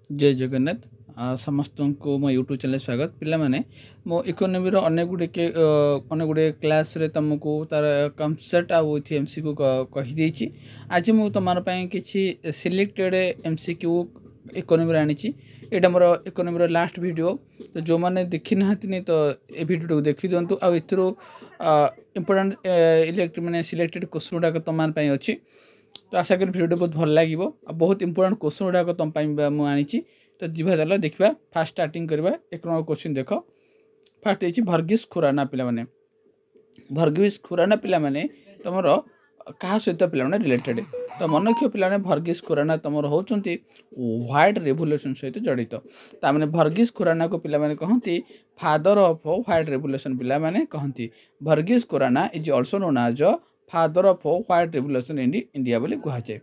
जय जगन्नाथ समस्त को मो यूट्यूब चैनल स्वागत पिला माने मो इकोनॉमी रो अनेक गुडे क्लास रे तुमको तार कॉन्सेप्ट आ एमसीक्यू कहि देछि। आज मु तमार पई किछि सिलेक्टेड एमसीक्यू इकोनॉमी रे आनिछि। एटा मोर इकोनॉमी रो लास्ट वीडियो, तो जो माने देखि नाहति नै तो ए वीडियो को देखि दंतु। आ इथरो इंपोर्टेंट इलेक्ट माने सिलेक्टेड क्वेश्चन गुडा तमार पई अछि। तो आशा करी वीडियो बहुत भल लगे, बहुत इंपोर्टेंट क्वेश्चन गुड़ाक तुम मुझे तो जीवा चल देखा। फास्ट स्टार्टिंग करवा। एक नंबर क्वेश्चन देख। फास्ट है भर्गीस खुराना पिला माने, भर्गीस खुराना पिला माने तुमर क्या सहित पिला रिलेटेड। तो मन रख पिला भर्गीस खुराना तुम होती व्हाइट रेवोल्यूशन सहित जड़ित। ताने भर्गीस खुराना को पिला माने कहती फादर ऑफ व्हाइट रेवोल्यूशन। पिला माने कहती Verghese Kurien is also known as father of white revolution in India बोली कहुए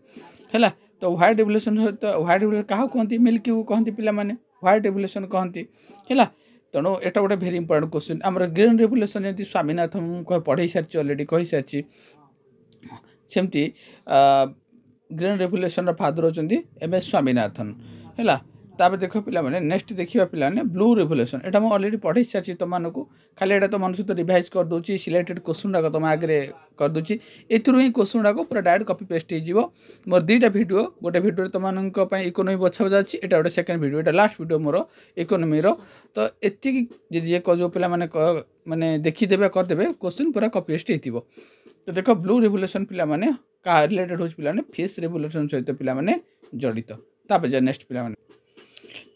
है। तो व्हाइट रेवोल्यूशन सहित व्हाइट रेवोल्यूशन क्या कहती मिल्की को कहती पिला माने व्हाइट रेवोल्यूशन कहती है। तेणु एटा गोटे भेरी इंपोर्टेंट क्वेश्चन। आमर ग्रीन रेवोल्यूशन जमी स्वामीनाथन पढ़ाई सारी अलरेडी कही सारी सेमती ग्रीन रेवोल्यूशन फादर होती एम एस स्वामीनाथन है। तापर देख पिला माने नेक्स्ट देखिबा पिला माने ब्लू रेवोल्यूशन। एटा मैं ऑलरेडी पढ़ाई सारी तुमको खाली एटा तो मन सहित रिवाइज कर दूची। सिलेक्टेड क्वेश्चन गुड़ाक तुम आगे कर दूची। एथुरु ही क्वेश्चन गुड़ाक पूरा डायरेक्ट कॉपी पेस्ट हो मोर दुईटा वीडियो। गोटे वीडियो तुम इकोनॉमी बछा जाच्छी, एटा गोटे सेकेंड वीडियो, एटा लास्ट वीडियो मोर इकोनॉमी रो। तो एतिकी जे जो पिला माने माने देखिदेबे करदेबे क्वेश्चन पूरा कॉपी पेस्ट हो। तो देख ब्लू रेवोल्यूशन पिला माने का रिलेटेड हो पिला माने फिश रेवोल्यूशन सहित पिला माने जड़ित। तापर जे नेक्स्ट पिला माने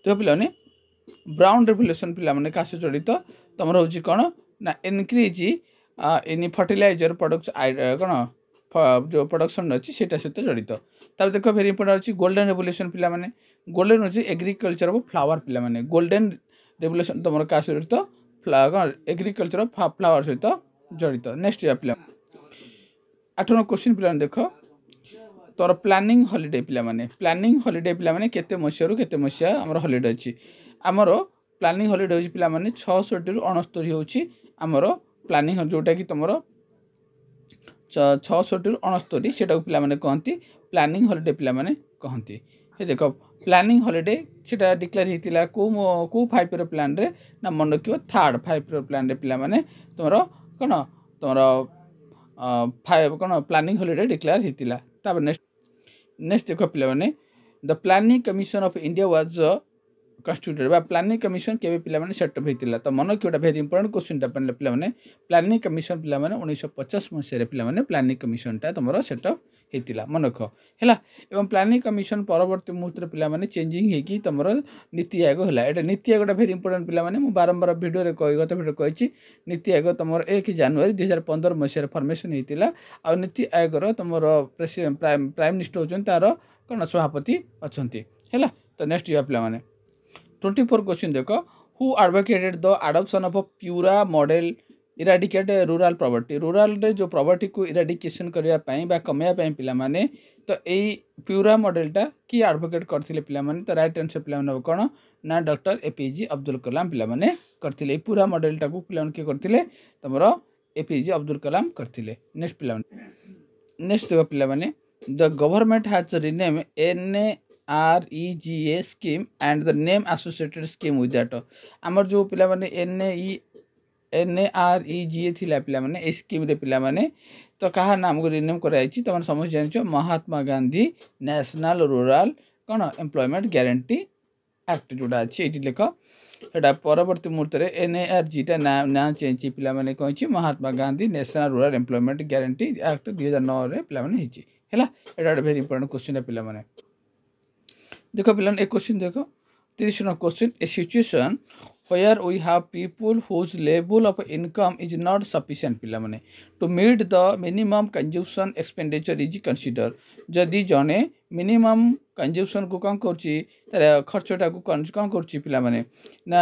तो पिला माने ब्राउन रेवोल्यूशन पिला माने का से जड़ित। तुमर होची कोन ना इनक्रीज इन फर्टिलाइजर प्रोडक्ट्स कौन जो प्रोडक्शन अच्छी सेटा सहित जड़ित। तब देख भेरी इंपोर्टेंट अच्छी गोल्डन रेवोल्यूशन पिला माने गोल्डन होची एग्रीकल्चर ऑफ फ्लावर पिला माने गोल्डन रेवोल्यूशन तुमर का सहित कौन एग्रीकल्चर ऑफ फ्लावर सहित जड़ित। नेक्स्ट पिला 8 नंबर क्वेश्चन पिला देख तोर प्लानिंग हॉलिडे पिला माने प्लानिंग हॉलिडे पिला माने केते मसिया रु केते मसिया हमर हॉलिडे अछि। हमर प्लानिंग हॉलिडे होची पिला माने 66 रु 69 होची हमर प्लानिंग जोटा कि तुमर 66 रु 69 सेटा पिला माने कहंती प्लानिंग हॉलिडे पिला माने कहंती। हे देखो प्लानिंग हॉलिडे सेटा डिक्लेयर हितिला को 5 रो प्लान रे ना मन रखियो थर्ड 5 रो प्लान रे पिला माने तुमर कोन तुमर 5 कोन प्लानिंग हॉलिडे डिक्लेयर हितिला। तापर नेक्स्ट देख पिला माने the planning commission of India was constituted बा प्लानिंग कमिशन केबे पिला माने सेटअप हेतिला। तो मन कि भेरी इंपोर्टेंट क्वेश्चन टा पिला माने प्लानिंग कमिशन पिला माने 1950 मसिया रे पिला माने प्लानिंग कमिशन टा तुमरो सेटअप हेतिला मन रख हैला। एवं प्लानिंग कमिशन परवर्ती मुहूर्त रे पिला माने चेंजिंग हे कि तुमरो नीति आयोग हैला। एटा नीति आयोग भेरी इंपोर्टेंट पिला माने मु बारंबार वीडियो रे गत वीडियो कहिछि नीति आयोग तुमरो 1 जनवरी 2015 मसिया रे फॉर्मेशन हेतिला। आ नीति आयोग रो तुमरो प्रेसिडेंट प्राइम मिनिस्टर होचन तारो कोन सभापति अछंती हैला। तो नेक्स्ट या पिला माने 24 क्वेश्चन देख who advocated the adoption of pura model eradicate rural property. Rural रे जो प्रॉपर्टी को इराडिकेशन करया पई बा कमया पई पिला माने तो एई प्यूरा मॉडल टा की एडवोकेट करथिले पिला माने। तो राइट आंसर पिला माने कोन ना डॉक्टर एपीजे अब्दुल कलाम पिला माने करथिले। पूरा मॉडल टा को पिला माने के करथिले तमरो एपीजे अब्दुल कलाम करथिले। नेक्स्ट पिला माने नेक्स्ट देखो पिला माने the government has rename NREGA scheme and the name associated scheme with that. आमर जो पिला माने NREGA थिला पिला माने ए स्कीम रे पिला माने तो कहा नाम को रिनेम कराई छि। तमन समझ जानछो महात्मा गांधी नेशनल रूरल कोन एम्प्लॉयमेंट गारंटी एक्ट जोडा अछि। एटी लेख एटा परवर्ती मुहूर्त रे NREGA टा ना चेंज पिला माने कहै छि Mahatma Gandhi national rural employment guarantee act 2009 रे पिला माने हिछि हैला। एटा वेरी इंपोर्टेंट क्वेश्चन पिला माने देखो पिला एक क्वेश्चन देखो 30 number question A situation where we have people whose level of income is not sufficient पिला माने to meet the minimum consumption expenditure is consider। जदि जने मिनिमम कंजम्पशन को कौन करछि तार खर्चटा को कौन करछि पिला माने ना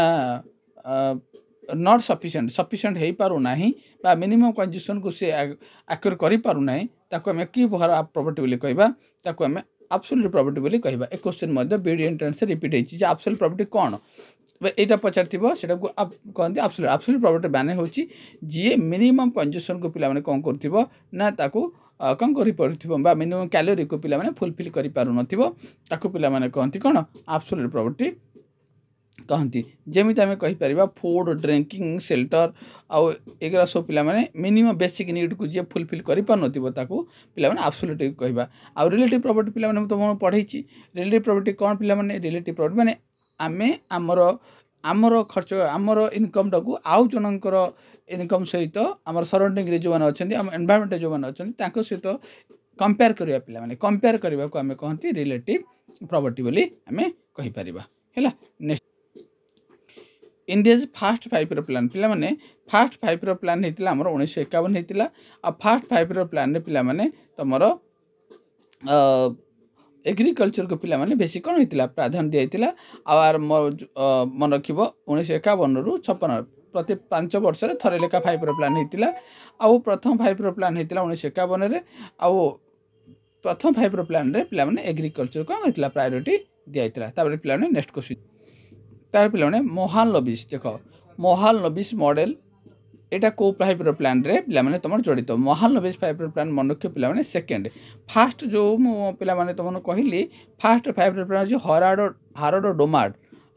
नॉट सफिशिएंट सफिशिएंट हे पारु नाही बा मिनिमम कंजम्पशन को से एक्वायर करि पारु नाही ताको हम की प्रॉपर्टी बोली कहबा ताको हम एब्सोल्यूट प्रॉपर्टी बोली कहबा। एक क्वेश्चन मध्ये बीडी एंट्रेंस से रिपीट होछि जे एब्सोल्यूट प्रॉपर्टी कोन एटा पचारथिबो सेटा को कहंती एब्सोल्यूट प्रॉपर्टी माने होछि जे मिनिमम कंजम्पशन को पिला माने कोन करथिबो ना ताको कौन कर मिनिमम कैलोरी को पिला फुलफिल कर पाने कहती कौन एब्सोल्यूट प्रॉपर्टी कहती जमी आम कहीपर फूड ड्रिंकिंग सेल्टर आउ एगुरा सब पे मिनिमम बेसिक नीड को जी फुलफिल कर पारे पे एब्सोल्यूट कहवा आउ रिलेटिव प्रॉपर्टी पे तुम पढ़े रिलेटिव प्रॉपर्टी कौन पे रिलेटिव प्रॉपर्टी माने आमे आमर आमर खर्च आमर इनकम टाक आउ जनकर इनकम सहित आम सराउंडिंग जो मैंने अच्छा आम एनवायरमेंट जो मैंने अच्छा सहित कंपेयर करवा पे कंपेयर करने को आम कहती रिलेटिव प्रॉपर्टी बोली आम कहीपर है next India's fast 5 year plan पे फास्ट 5 ईयर प्लान होता आम 1951 होता आ फास्ट 5 ईयर प्लान पे तुम एग्रीकल्चर को पिला बेसी कौन होता प्राधान्य दिया आर मन रख 1951 रु 56 प्रति 5 वर्ष थरे लेखा 5 ईयर प्लान होता आउ प्रथम 5 ईयर प्लान होता 1951 आउ प्रथम 5 ईयर प्लान पे एग्रीकल्चर कौन होता प्रायोरिटी दिया पे नेक्स्ट क्वेश्चन तार पे मोहालनोबिस देख मोहालनोबिस मॉडल एटा को 5 ईयर प्लान रे पे तुम जड़ित मोहालनोबिस 5 ईयर प्लान मन रख पे सेकेंड फास्ट जो पे तुम कहली फास्ट 5 ईयर प्लान हूँ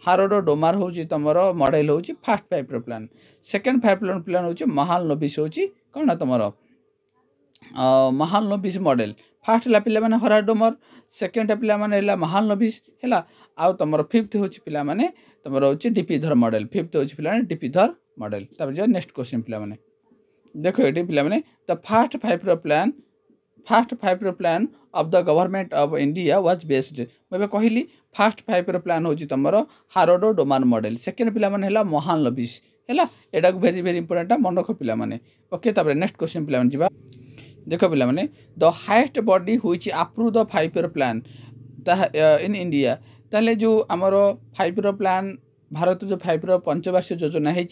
हारोडो डोमार हूँ तुम मॉडल हूँ fast 5 year plan second 5 year plan हूँ मोहालनोबिस हूँ कौन तुम मोहालनोबिस मॉडल फास्ट है पे हराडोमर सेकेंड पे मोहालनोबिस है आउ तुम फिफ्थ हूँ पे तुम रोचे डिपिधर मॉडल फिफ्थ हूँ पे डिपिधर मॉडल तब जो नेक्स्ट क्वेश्चन पे देख ये पे the fast 5 year plan of the government of India was based मुझे कहली फास्ट 5 ईयर प्लान हूँ तुम हारोडो डोमार मॉडल सेकेंड पे मोहालनोबिस है यहाँ वेरी वेरी इंपोर्टेंट मन रख पे ओके तब नेक्स्ट क्वेश्चन पे जा देख पे द हाइएस्ट बॉडी हुई approve the 5 year plan in India ताले जो आमर 5 ईयर प्लान भारत जो 5 ईयर पंचवार्षिक योजना है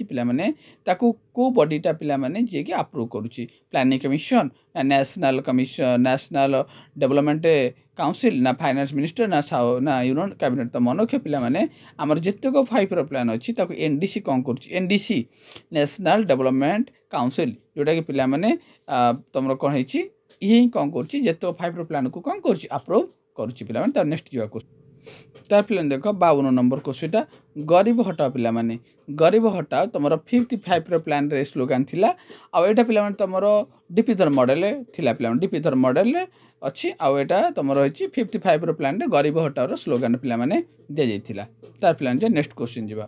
को बॉडीटा पे जी कि अप्रूव करुच्ची प्लानिंग कमिशन ना national commission national development council ना फाइनेंस मिनिस्टर ना यूनियन कैबिनेट तो मन रख पे आमर जितक 5 ईयर प्लान अच्छी एनडीसी कौन कर एनडीसी नेशनल डेवलपमेंट काउंसिल जोटा कि पे तुम कौन ये कौन कर जितक 5 ईयर प्लान को कौन कर अप्रूव करुच्ची पे नेक्स्ट जावा तार पे देख 52 नंबर क्वेश्चन गरीब हटाओ पे गरीब हटाओ तुम 55 ईयर प्लान रे स्लोगान थिला आउ एटा पे तुम डिपिधर मॉडल थिला पे डिपिधर मॉडल अच्छी आउ एटा तुम रही 55 ईयर प्लान रे गरीब हटाओ स्लोगान पे दि जाइथिला तार पे नेक्स्ट क्वेश्चन जीवा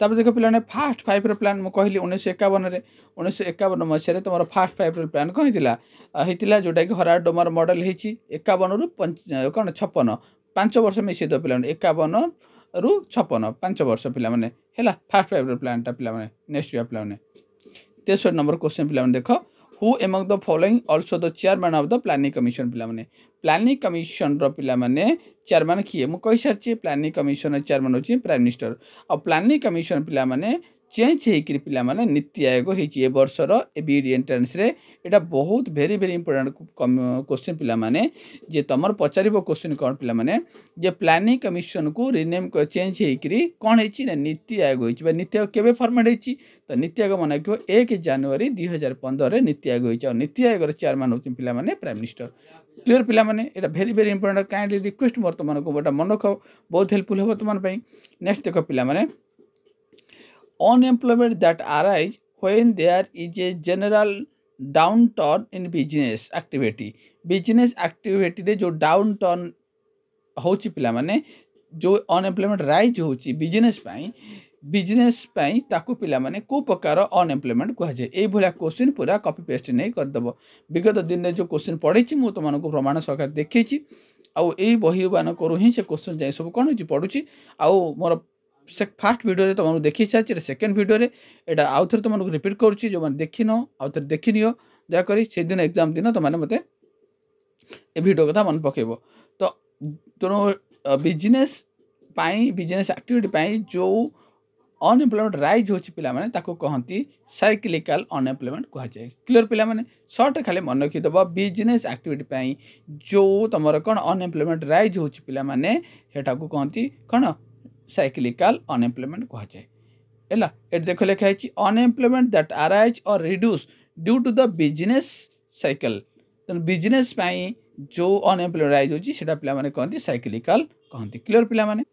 तब देख पे फास्ट 5 ईयर प्लान मुझे कहली 1951 मसीह तुम फास्ट 5 ईयर प्लान कौन होता जोटा कि हरा डोमार मॉडल होती 51 रु कौन 56 5 वर्ष मिसे दो पे 51 रु 56 5 वर्ष पे फास्ट 5 ईयर प्लान पे नेक्स्ट पे 63 नंबर क्वेश्चन पे देख who among the following also the chairman of the planning commission पे प्लानिंग कमिशन पे चेयरमैन किए मुझे सारी प्लानिंग कमिशन चेयरमैन होची प्राइम मिनिस्टर और प्लानिंग कमिशन पे चेंज होकर पे नीति आयोग होती वर्षर बीडी एंट्रेंस रे एटा बहुत वेरी वेरी इंपोर्टेंट क्वेश्चन पे जे तुम पचार क्वेश्चन कौन पे जे प्लानिंग कमिशन को रिनेम चेंज होकर कौन है नीति आयोग होती नीति आयोग केवे फॉर्मेट होती तो नीति आयोग मन रखो 1 जनवरी 2015 नीति आयोग होती नीति आयोग चेयरमैन होती पे प्राइम मिनिस्टर क्लीयर पे भेरी भेरी इंपोर्टेंट काइंडली रिक्वेस्ट मोर तुम को गोटा मन रख बहुत हेल्पफुल हम तुम नेक्स्ट देख पे unemployment that arise when there is a general downturn in business activity रे जो downturn होची पिला माने जो अनएम्प्लॉयमेंट राइज होची बिजनेस पाई ताकू पिला माने को प्रकार अनएम्प्लॉयमेंट कह जाए ए भलिया क्वेश्चन पूरा कॉपी पेस्ट नहीं कर दबो विगत दिन में जो क्वेश्चन पढ़ी मु तुम को प्रमाण सहित देखी आउ ए बही मान करू ही से क्वेश्चन जाए सब कौन हो पढ़ुची आउ मोर से फास्ट वीडियो तुमको देखी सारी सेकेंड वीडियो यहाँ आउ थे तुमको रिपीट करुच्ची जो मैंने देखी न आउ थे देखी नियो दयाकोरी से दिन एग्जाम दिन तुमने मत ए वीडियो कथा मन पकेब तो तेणु बिजनेस एक्टिविटी जो अनएम्प्लॉयमेंट राइज होची पिला माने ताको कहती साइक्लिकल अनएम्प्लॉयमेंट कह जाए क्लियर पिला माने शॉर्ट खाली मन रखिदेव बिजनेस एक्टिविटी जो तुम कौन अनएम्प्लॉयमेंट राइज होची पिला माने सेटा को कहती कौन साइक्लिकल अनएम्प्लॉयमेंट कह जाए है ये देख लिखाई अनएम्प्लॉयमेंट दैट अराइज और reduce due to the business cycle तेणु बिजनेस जो अनएम्प्लॉयमेंट राइज होची सेटा पिला माने कहती साइक्लिकल कहती क्लियर पिला माने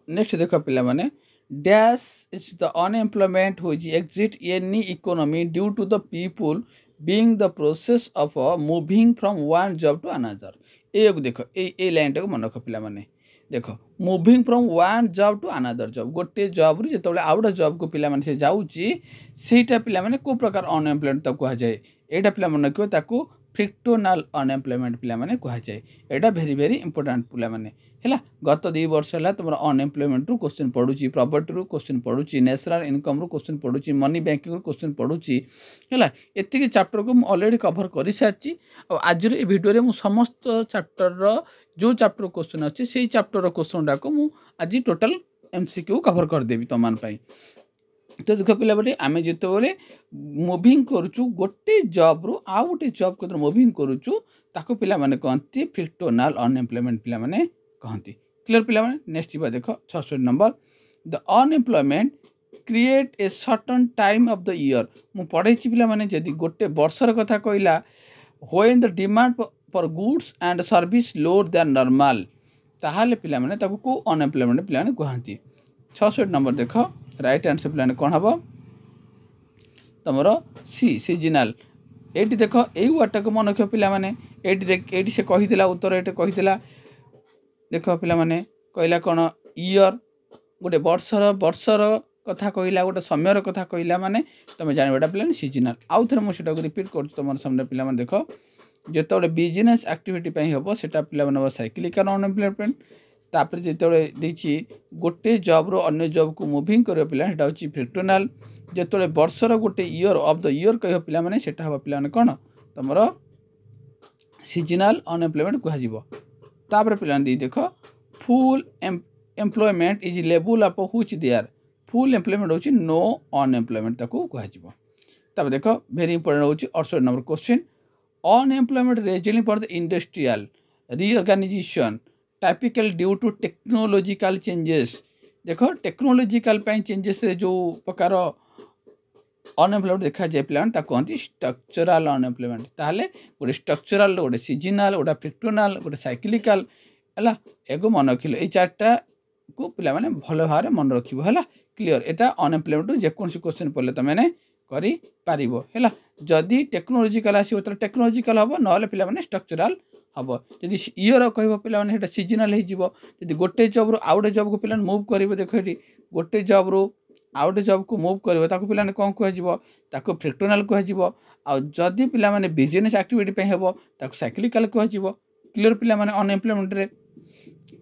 नेक्स्ट देख पिला माने dash is the unemployment which exit any economy due to the people being the process of moving from one job to another एक देख ए लाइन टाको मन रख पिला माने देख moving from one job to another job गोटे जॉब रु जेतबेले आउ गोटे जॉब को पिला माने से जाउची सेटा पिला माने को प्रकार अनएम्प्लॉयमेंट ताको कहा जाए एटा पिला मन रखियो ताको फ्रिक्टोनाल अनएम्प्लॉयमेंट पिला माने कहा जाए एटा वेरी वेरी इंपोर्टेंट पिला माने हैला गत 2 वर्ष है तुम अनएम्प्लॉयमेंट रु क्वेश्चन पढ़ुची प्रॉपर्टी रु क्वेश्चन पढ़ुची नेशनल इनकम रु क्वेश्चन पढ़ुची मनी बैंकिंग रु क्वेश्चन पढ़ुची हैला एतिके चैप्टर को ऑलरेडी कवर कर सारी और आज ए वीडियो रे मु समस्त चैप्टर रो जो चैप्टर क्वेश्चन अच्छे से चैप्टर रो क्वेश्चन डाको मु आज टोटल एमसीक्यू कवर कर देबी तमान पई तो देख पिला बटे आम जिते मुविंग करुचु गोटे जॉब रु आउ गोटे जॉब को मुविंग करुचु ताको पिला माने कहती फ्रिक्टोनाल अनएम्प्लॉयमेंट पिला माने कहती क्लियर पिला माने नेक्स्ट जीवा देख 66 number the unemployment create a certain time of the year मु पढ़े पिला माने जदि गोटे वर्षर कथा कहला when the demand for goods and service lower than normal ताहाले पिला माने ताको को अनएम्प्लॉयमेंट पिला माने कहती 66 नंबर देख राइट आंसर पिला कौन हम तुम सी सीजनाल ये देख यही वर्ड को मन रख पिला माने ये से कही उत्तर ये कही देख पिला माने कहला कौन ईयर गोटे वर्षर कथा कहला गोटे समय कथा कहला माने तुम जानवाटा पिला सीजनाल आउ थे मुझे रिपीट कर तुम सामने पिला माने देख जो बिजनेस एक्टिविटी हम से पिला साइक्लिकल अनएम्प्लॉयमेंट तापर जो गोटे जॉब रो अन्य जॉब को मूविंग कर पिला हूँ फ्रिक्टोनाल जो वर्षर गोटे ईयर ऑफ द ईयर कह पिला माने सेटा हम पिला कौन तुम सीजनाल अनएम्प्लॉयमेंट कह पिला देख full employment is level of which there full employment होची नो अनएम्प्लॉयमेंट ताको कह देख वेरी इंपोर्टेंट होची 68 number question unemployment resulting for the industrial reorganisation typical due to technological changes देख टेक्नोलॉजिकल चेंजेस जो प्रकार अनएम्प्लॉयमेंट देखा जाए पिला कहती स्ट्रक्चरल अनएम्प्लॉयमेंट ताहले गोटे स्ट्रक्चरल गोटे सीजनाल गोटे फ्रिक्टोनाल गोटे साइक्लिकल है एगो मन रखिल ये चार्टा को पिला माने भल भाव मन रख क्लीयर एटा अनएम्प्लॉयमेंट जेकोसी क्वेश्चन पढ़ले तुमने है जदि टेक्नोलॉजिकल आसो तो टेक्नोलॉजिकल हम ना पिला माने स्ट्रक्चरल हम जदि ईयर कह पिला माने सीजनाल हो गोटे जॉब रो आउ गोटे जॉब को पिला मूव कर देख ये गोटे जॉब रो आउ गोटे जॉब को मूव कर पिला कौन कह फ्रिक्टोनाल कह जदि पिला माने बिजनेस एक्टिविटी हम ताको साइक्लिकल कह क्लियर पिला माने अनएम्प्लॉयमेंट रे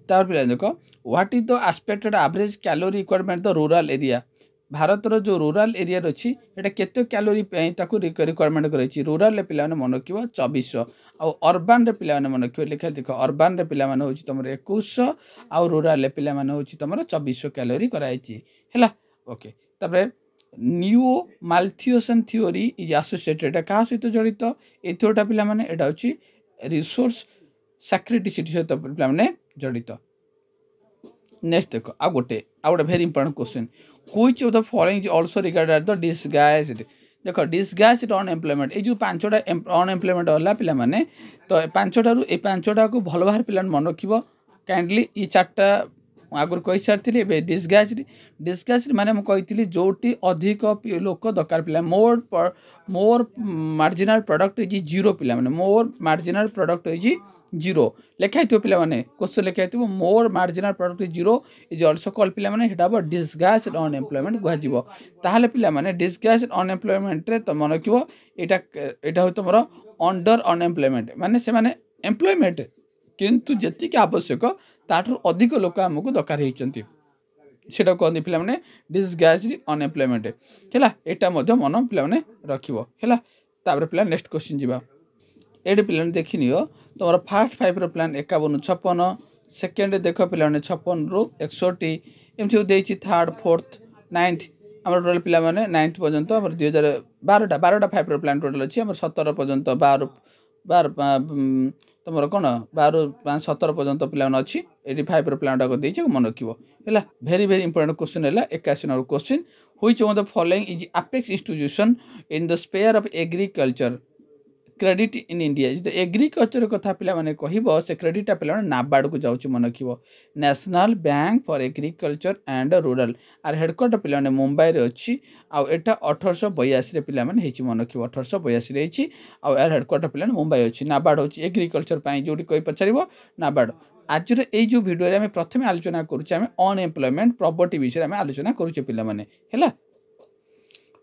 तार पिला देख what is the expected average calorie requirement the rural area भारतर जो रूरल एरिया अच्छी केते कैलोरी रिक्वायरमेंट कर रूरल पिला मन रख 2400 आउ अर्बान रे पिला मन रख लिखा देख अर्बान रे पिला हूँ तुम 2100 आउ रूरल पिला हूँ तुम 2400 कैलोरी कराई है ओके तापर न्यू माल्थियोसन थ्योरी इज एसोसिएटेड क्या सहित जड़ित ये थ्योरीटा पिला हूँ रिसोर्स सैक्रिटिसिटी सहित पिला जड़ित नेक्स्ट देख आ गोटे very important question which of the following also regarded the disguised देख डिसगाइज्ड अनएम्प्लॉयमेंट ये जो 5टा अनएम्प्लॉयमेंट है पिला माने तो 5टारू ए 5टा को भल भाव पिला मन रख काइंडली ये 4टा आगुरी कही सारी डिसगाइज्ड माने मैं कही जोटी अधिक लोक दरकार पिला more marginal product is zero पिला माने more marginal product is zero लिखाई पिला माने क्वेश्चन लिखाई more marginal product is zero is also called पिला माने हेटा डिसगाइज्ड अनएम्प्लॉयमेंट कह ताहले पिला माने डिसगाइज्ड अनएम्प्लॉयमेंट रे तुम रखिबो एटा हो तुमरो अंडर अनएम्प्लॉयमेंट माने से माने एम्प्लॉयमेंट किंतु जेतिक आवश्यक ताठू अधिक लोक आमको दरकार होती सेटा कहते पिला माने डिसगाइज्ड अनएम्प्लॉयमेंट है यहाँ मन पिला माने रखिबो है पिला नेक्स्ट क्वेश्चन जीवा ये पिला देख नियो तुम फास्ट 5 रो प्लान 51 56 सेकेंड देख पिला 56 रु 61 एमती देछि थर्ड फोर्थ नाइन्थ आम टोटाल पिला माने नाइन्थ पर्यंत 2012 5 रो प्लान टोटाल अच्छी 17 पर्यंत 12 तुम कौन 12 5 17 पर्यंत पिला अच्छी 85 रो प्लान टाक देछि मन रखिबो है वेरी वेरी इंपोर्टेंट क्वेश्चन है 81 number question which of the following is apex institution in the sphere of agriculture credit in India जो एग्रीकल्चर कथा पे कह से क्रेडिटा पे नाबार्ड को जाऊँ मन रखिए national bank for agriculture and rural आर हेडक्वार्टर पे मुंबई रे अच्छी आउ एटा 1882 पे मन रखिए 1882 आउ यार हेडक्वार्टर पे मुंबई अच्छी नाबार्ड होची एग्रीकल्चर जो कोई पचार नाबार्ड आज जो भिडियो आम प्रथम आलोचना करुचे अनएम्प्लॉयमेंट प्रॉपर्टी विषय में आलोचना करुचे पिला माने हैला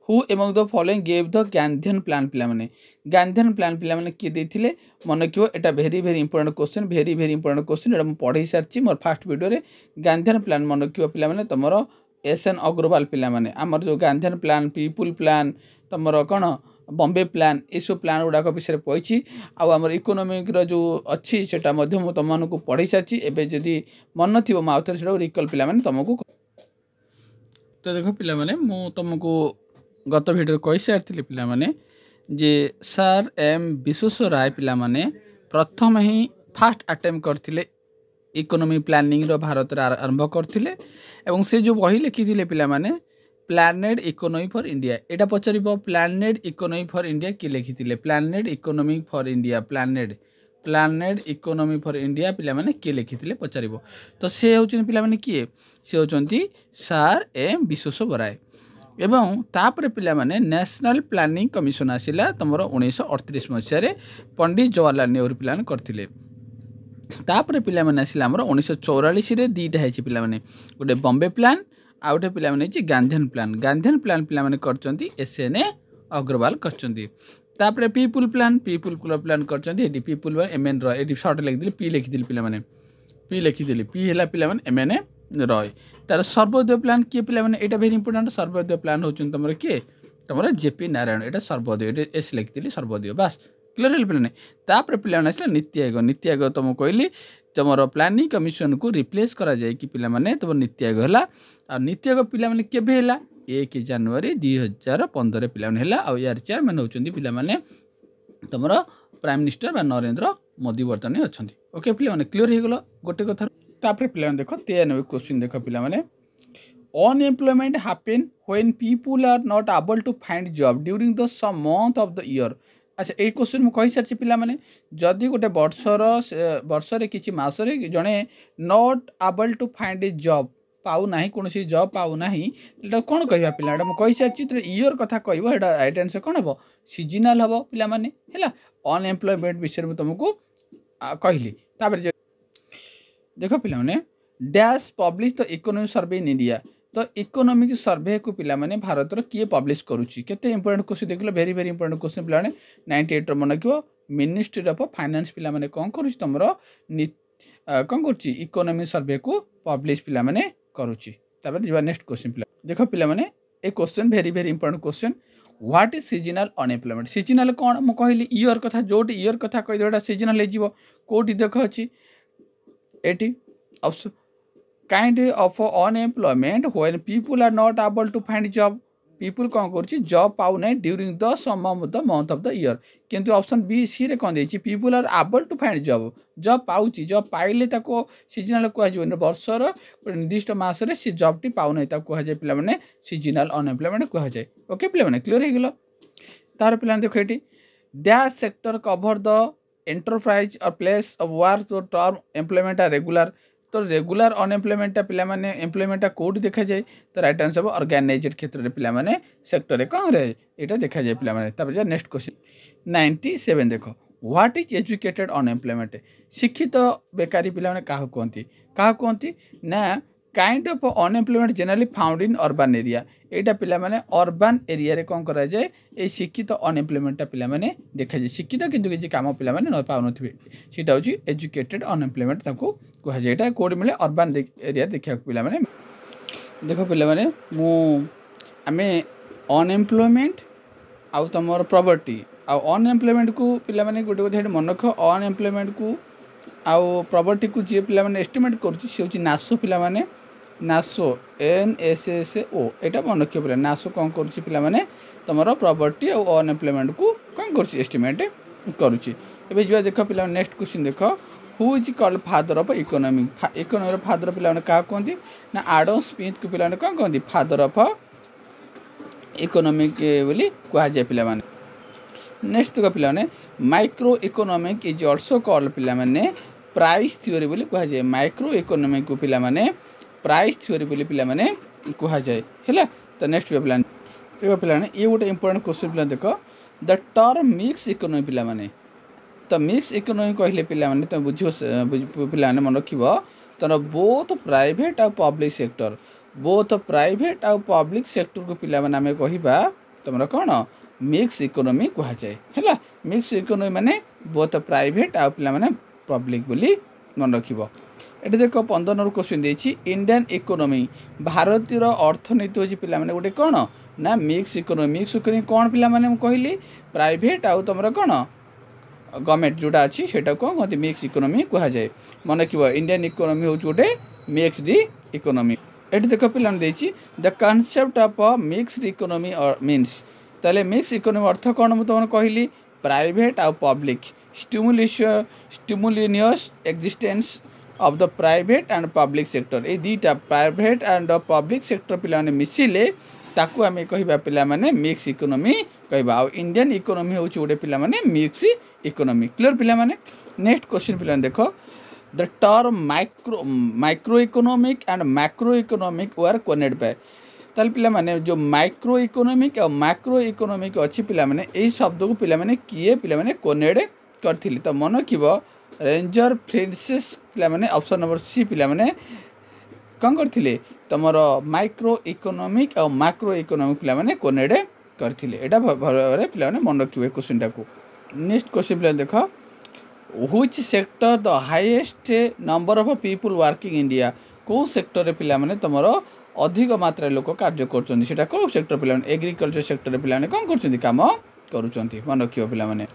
who among the following gave the Gandhian plan पिला माने गांधीयन प्लान पिला माने किए देथिले मन रखियो एटा very very important question very very important question एटा पढ़ी सारची मोर फर्स्ट वीडियो रे गांधीयन प्लान मन रखियो पिला माने तमरो एसएन अग्रवाल पिला माने हमर जो गांधीयन प्लान पीपुल प्लान तमरो कोन बॉम्बे प्लान ये सब प्लान गुड़ाक विषय पढ़ी आमर इकोनोमिक जो अच्छी से तुमको पढ़ी सारी एवं जदि मन थी आउ थे रिकल पे तुमको तो देख पे तुमको गत भिडियो कही सारी पे जे सर एम विश्वेश्वर राय पे प्रथम ही फास्ट अटेम्प्ट करते इकोनॉमी प्लानिंग रो भारत रे आरंभ करथिले एवं से जो बही लिखिथिले पिला माने प्लानेड इकोनॉमी फॉर इंडिया एटा पचारिबो प्लानेड इकोनॉमी फॉर इंडिया कि लिखिथिले planned economy for India planned economy for India पिला माने कि लिखिथिले पचारिबो तो से होचन पिला माने किए से होचंती सर एम विश्वेश्वर राय एवं तापर पिला माने नेशनल प्लानिंग कमिशन आसिला तमरो 1938 मसिया रे पंडित जवाहरलाल नेहरू प्लान करथिले तापर पिला माने आसिला हमरो 1944 रे दीटा है पिला माने गोटे बॉम्बे प्लान आउटे पिला माने गांधीयन प्लान पिला माने करचंती एसएनए अग्रवाल करचंती तापर पीपुल प्लान करचंती एडी पीपुल एमएन रो एडी शॉर्ट लिख दिले पी लिख दिले पिला माने पी लिख दिले पी हैला पिला माने एमएनए रॉय तार सर्वोदय प्लान किए पिला माने एटा वेरी इंपोर्टेंट सर्वोदय प्लान होचन तमरो किए तमरो जेपी नारायण एटा सर्वोदय एटा एस लिख दिले सर्वोदय बस क्लियर है पिलाने तापर पिलाने आसला नीति आयोग तुम कहली तुम प्लानिंग कमिशन को रिप्लेस करा जाए कि पिला माने तुम नीति आयोग है आ नीति आयोग पिला माने केबे हैला 1 जनवरी 2015 पिला माने हैला आ यार चेयरमैन होचंदी पिला माने तुम प्राइम मिनिस्टर बा नरेंद्र मोदी वर्तमान अच्छा ओके पिला माने क्लियर हो गलो गोटे कथा तापर पिला देख 93 क्वेश्चन देख पिला माने unemployment happen when people are not able to find job during the some month of the year अच्छा ये क्वेश्चन मुझे कही सारी पिला माने जदि गोटे वर्षर किसी मसरे जड़े not able to find a job पाऊना कौन जॉब पाऊना कौन कह पिला मुझे कही सारी तो ईयर कथा कह राइट आंसर कौन हम सीजनाल हम पिला माने है अनएम्प्लॉयमेंट विषय में तुमको कहली देख पिला माने dash publish the economic survey in India तो इकोनॉमिक सर्वे को पिला माने भारत रो किए पब्लिश करूची केते इंपोर्टेंट क्वेश्चन देखलो वेरी वेरी इंपोर्टेंट क्वेश्चन पिला माने 98 रो मन रखियो मिनिस्ट्री ऑफ फाइनेंस पिला माने कोन करूची तमरो कोन करूची इकोनॉमिक सर्वे को पब्लिश पिला माने करूची तापर जिबा नेक्स्ट क्वेश्चन पिला देखो पिला माने a question very very important question what is seasonal unemployment seasonal कोन मु कहली ईयर कथा जोट ईयर कथा कहि देटा सीजनल हे जीवो कोठी देखो अछि eighty option kind of unemployment when people are not able to find job people कौन कर जॉब पाऊ ना during the some of the month of the year किंतु ऑप्शन बी सी रे कौन देछि people are able to find job पाउची job पाइले ताको सीजनल कहजो वर्षर निर्दिष्ट मासरे सी जॉब टी पाऊ ना ताको कह जाय पिला माने सीजनल अनएम्प्लॉयमेंट कह जाय ओके पिला माने क्लियर हे गेलो तार पिला देखो eighty dash sector cover the enterprise और प्लेस ऑफ वर्क तो टर्म एम्प्लॉयमेंट आर रेगुलर तो रेगुलर अनएम्प्लॉयमेंट पिला माने एम्प्लॉयमेंट कोड देखा जाए तो राइट आंसर हम ऑर्गेनाइज्ड क्षेत्र में पिला माने सेक्टर कौन रहे यहाँ देखा जाए पिला माने तापर नेक्स्ट क्वेश्चन 97 देखो व्हाट इज एजुकेटेड अनएम्प्लॉयमेंट शिक्षित बेकारी पिला माने काह कहती ना kind of unemployment generally found in urban area एटा पिला माने अर्बन एरिया रे कौन करा जाए ए शिक्षित अनएम्प्लॉयमेंट पिला माने देखा जाए शिक्षित किंतु किसी काम पिला माने न पाउन थिबे सेटा होची एजुकेटेड अनएम्प्लॉयमेंट ताको कहा जाए एटा कोड मिले अर्बन एरिया देखा पिला माने देखो पिला माने मु आमे अनएम्प्लॉयमेंट आउ तमर प्रॉपर्टी आउ अनएम्प्लॉयमेंट को पिला माने गोटे गोटे मन रख अनएम्प्लॉयमेंट को आउ प्रॉपर्टी को जे पिला माने एस्टिमेट करूची से होची नासो पिला माने नासो NSSO एटा मन रखियो पिला नासो कौन करूची पिला माने तमरो प्रॉपर्टी और अनएम्प्लॉयमेंट को कौन करूची एस्टिमेट करूची एबे जो देखो पिला नेक्स्ट क्वेश्चन देखो who is called father of economy economy father पिला माने का कहंती ना एडम स्मिथ को पिला माने कौन कहंती फादर ऑफ इकोनॉमिक बोली कहा जाय पिला माने नेक्स्ट देखो पिलाने micro economic is also called पिलाने प्राइस थ्योरी बोली कह जाए माइक्रो इकोनॉमिक को पिलाने प्राइस थ्योरी बोली पिलाने कह जाए है। तो नेक्स्ट पिलाने देखो पिलाने ये गोटे इंपोर्टेंट क्वेश्चन पिला देख द टर्म मिक्स इकोनॉमी पिलाने तो मिक्स इकोनॉमी कहले पिलाने तुम बुझ पिलाने मन रख तर बोथ प्राइवेट आ पब्लिक सेक्टर बोथ प्राइवेट आ पब्लिक सेक्टर को पिलाने आम कह तुम कौन मिक्स इकोनॉमी कह जाए है। मिक्स इकोनॉमी माने बोथ प्राइवेट आ पिलाने पब्लिक बोली मन रख। ये देख 15 नंबर क्वेश्चन देछि इंडियन इकोनॉमी भारतीय अर्थनीति होछि पिलाने गोटे कौन ना मिक्स इकोनॉमी कौन पिलाने कहली प्राइवेट आउ तुम कौन गवर्नमेंट जोटा अच्छी से कौन कहते मिक्स इकोनॉमी कह जाए मन रख। इंडियन इकोनॉमी हूँ गोटे मिक्सड इकोनॉमी। ये देख पिलाने the concept of mixed economy means ताले मिक्स इकोनॉमी अर्थ कौन मुझे तुमने कहली प्राइवेट आउ public simultaneous existence of the private and public sector ये दुईटा प्राइवेट एंड पब्लिक सेक्टर पिलाने मिसिले ताकू आम कह पिलाने मिक्स इकोनॉमी कहवा इंडियन इकोनॉमी हूँ गोटे पिलाने मिक्स इकोनॉमी क्लियर पिलाने। नेक्स्ट क्वेश्चन पिलाने देख the term micro economic and macro economic were coined by ताल पिलाने जो माइक्रो इकोनॉमिक और मैक्रो इकोनॉमिक अच्छी पिलाने यही शब्द को पिलाने किए पिलाने कोनेड करथिली तो मन रखिब रेंजर फ्रेंसिस पिलाने ऑप्शन नंबर सी पिलाने कौन करथिले तुमर माइक्रो इकोनॉमिक और मैक्रो इकोनॉमिक पिलाने कोनेड करथिले एटा भाव पिलाने मन रखिबे क्वेश्चन टाको। नेक्स्ट क्वेश्चन पिलाने देख which sector the highest number of people working India को सेक्टर पिलाने तुमर अधिक मात्रा लोक कार्य कर कौ सेक्टर पिलाने एग्रीकल्चर सेक्टर पिलाने कौन कर काम करुँच मन रख पिलाने।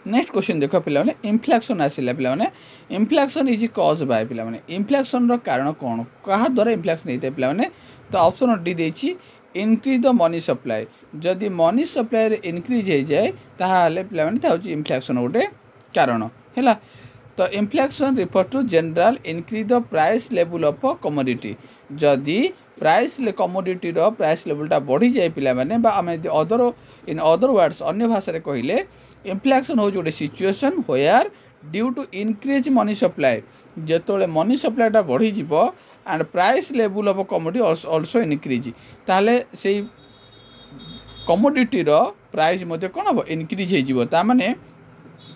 नेक्स्ट क्वेश्चन देख पिलाने इन्फ्लेक्शन आसिला पिलाने इन्फ्लेक्शन इज कज बाय पिलाने इन्फ्लेक्शन कारण कौन क्या द्वारा इन्फ्लेक्शन होता है पिलाने तो ऑप्शन डी देछि इनक्रीज द मनी सप्लाई जदि मनी सप्लाई इनक्रीज हो जाए ताहले पिलाने इन्फ्लेक्शन गोटे कारण है। तो inflation refer to general increase the price level of commodity जदि प्राइस कमोडिटी प्राइस लेवलटा बढ़ी जाए पिलाने आम अदर इन अदर वर्ड्स अन्य भाषा कहले इन्फ्लेक्शन हूँ गोटे situation where due to increase money supply जिते मनी सप्लाईटा बढ़ी and price level of commodity also increase ताले से कमोडिटी प्राइस कौन हम इनक्रीज हो माने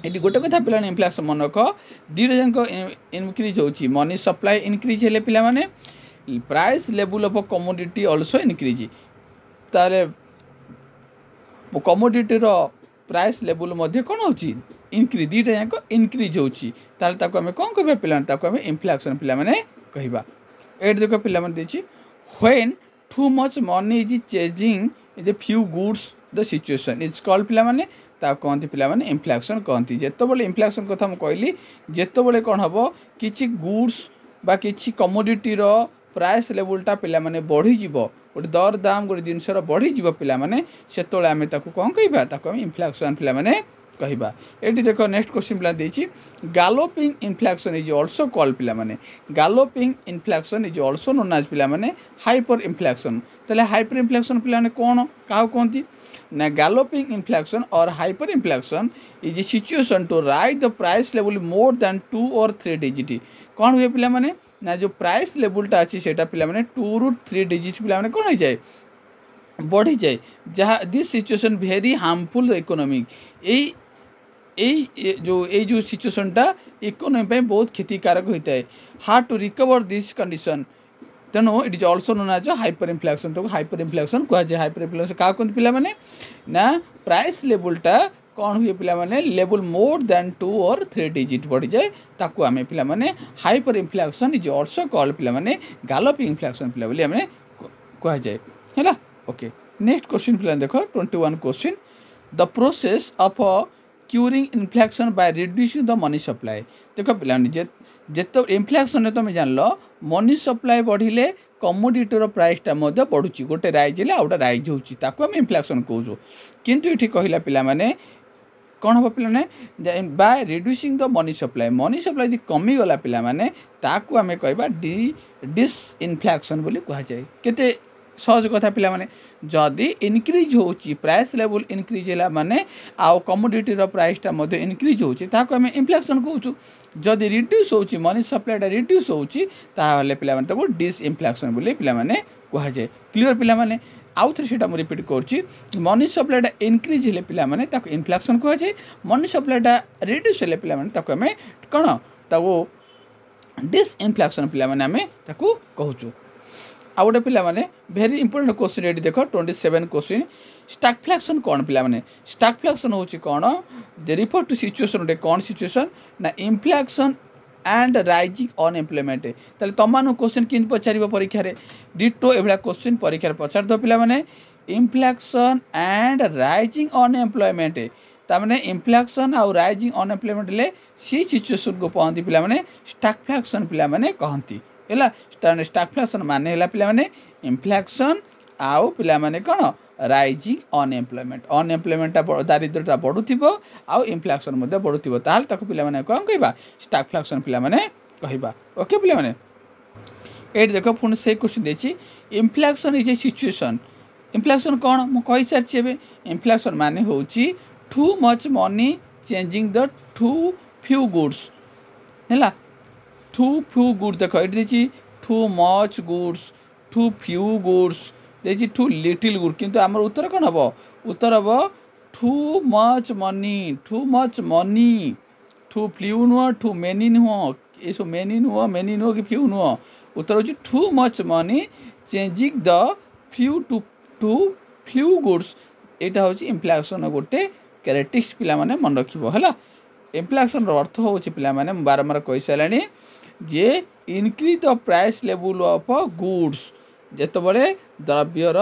ये गोटे कथा पिलाने इन्फ्लेक्शन मन रख दुईटा जाक इनक्रीज होची मनी सप्लाई इनक्रीज हेले पिलाने price level of commodity also increase ताले कमोडिटी प्राइस लेवल कौन होची इनक्रीज दुईटा जाक इनक्रीज होची ताले ताको आमे कौन कहबा पिलाने ताको आमे इन्फ्लेक्शन पिलाने कहबा। एट देख पिलाने देछि when too much money is chasing the few goods the situation is called पिलाने ताको कहते पिलाने इन्फ्लेक्शन कहती जितेबाला इन्फ्लेक्शन कथा मुझे कहली जितेबाला कौन हम किसी गुड्स बा किसी कमोडिटी प्राइस लेवलटा पिलाने बढ़ी गोटे दर दाम गोटे जिनसर बढ़ी पिलाने से आम कौन कह इन्फ्लेक्शन पिलाने कहवा। ये देख नेक्स्ट क्वेश्चन पिला देछि galloping inflation is also called पिलाने galloping inflation is also known as पिलाने हाइपर इन्फ्लेक्शन ताले हाइपर इन्फ्लेक्शन पिलाने कौन क्या कहती ना गैलोपिंग इन्फ्लेक्शन और hyper inflation is a situation to rise the price level more than 2 or 3 digit कौन हुए पिलाने ना जो प्राइस लेवलटा अच्छी से पिलाने 2 ରୁ 3 डिजिट पिलाने कौन हो जाए बढ़ी जाए जहाँ this situation very harmful economic जो सिचुएशनटा इकोनॉमी बहुत क्षतिकारक होता है hard to recover this condition तेणु it is also known as hyper inflation तो हाइपर इन्फ्लेक्शन कह जाए हाइपर इन्फ्लेक्शन क्या कहते पिलाने ना प्राइस लेवलटा कौन हुए पिलाने level more than 2 or 3 digit बढ़ी जाए ताकू आम पिलाने hyper inflation is also called पिलाने गैलोपिंग इन्फ्लेक्शन पिला बोली आम कह जाए है। ओके नेक्स्ट क्वेश्चन पिला देख 21 question the process of curing inflection bye reducing the money supply देख पिलाने जिते इन्फ्लेक्शन तुम जान मनी सप्लाई बढ़िले कमोडिटी प्राइसटा बढ़ुची गोटे राइज है आउटा राइज होता आम इन्फ्लेक्शन कहूँ किंतु ये कहला पिलाने कौन हम पिलाने by reducing the money supply जी कमीगला पिलाने ताकू आम कह डिसइन्फ्लेक्शन बोली कह जाए केते सहज कथा पिला माने जदि इनक्रीज होची प्राइस लेवल इनक्रीज है माने आउ कमोडिटी प्राइसटा इनक्रीज होची ताको आम इन्फ्लेक्शन कहूँ जदि रिड्यूस होची मनी सप्लाईटा रिड्यूस होची ताहले पिला माने ताको डिसइन्फ्लेक्शन बोली पिला माने कहा जाए क्लियर पिला माने आउ थे से रिपीट करुच्ची मनी सप्लाईटा इनक्रीज हेले पिला माने ताको इन्फ्लेक्शन कहा जाए मनी सप्लाईटा रिड्यूस हेले पिला माने ताको आम कौन ताको डिसइन्फ्लेक्शन पिला माने आम ताको कहूँ आउ गोटे पिला माने भेरी इंपोर्टेंट क्वेश्चन ये देख 27 क्वेश्चन स्टैगफ्लेशन कौन पिला माने स्टैगफ्लेशन होची कौन जे रिफर टू सिचुएशन गोटे कौन सिचुएशन ना इन्फ्लेक्शन एंड राइजिंग अनएम्प्लॉयमेंट ताले तमानु क्वेश्चन किन पचारिबो परीक्षा रे डिटो एभला क्वेश्चन परीक्षा रे पचार दो पिला माने इन्फ्लेक्शन एंड राइजिंग अनएम्प्लॉयमेंट तामने इन्फ्लेक्शन आउ राइजिंग अनएम्प्लॉयमेंट ले सी सिचुएशन को पहंती पिला माने स्टैगफ्लेशन पिला माने कहंती एला स्टैगफ्लेशन माने हैला पिला माने इन्फ्लेक्शन आउ पिला माने कोन राइजिंग अनएम्प्लॉयमेंट दारिद्रता बढ़ुथिबो आउ इन्फ्लेक्शन मध्ये बढ़ुथिबो ताल ताको पिला माने कोन कहबा स्टैगफ्लेशन पिला माने कहबा ओके पिला माने एट देखो पुन से क्वेश्चन देछि inflation is a situation inflation कोन मु कहि सारछि एबे इन्फ्लेक्शन माने होछि too much money changing the too few goods हैला टू फ्यू गुड देख ये too much goods too few goods देखिए टू लिटिल गुड किंतु आमर उत्तर कौन हम उत्तर हम too much money too few नुह टू मेनी नुह ये सब मेनी नुह कि फ्यू नुह उत्तर हूँ too much money changing the few too few goods यहाँ हूँ इन्फ्लेक्शन गोटे कैरेक्टरिस्टिक पिला माने मन रखिबो हला इन्फ्लेक्शन अर्थ हूँ पिला माने बारंबार कहि सारानी जे increase the price level of goods जेतबले द्रव्यर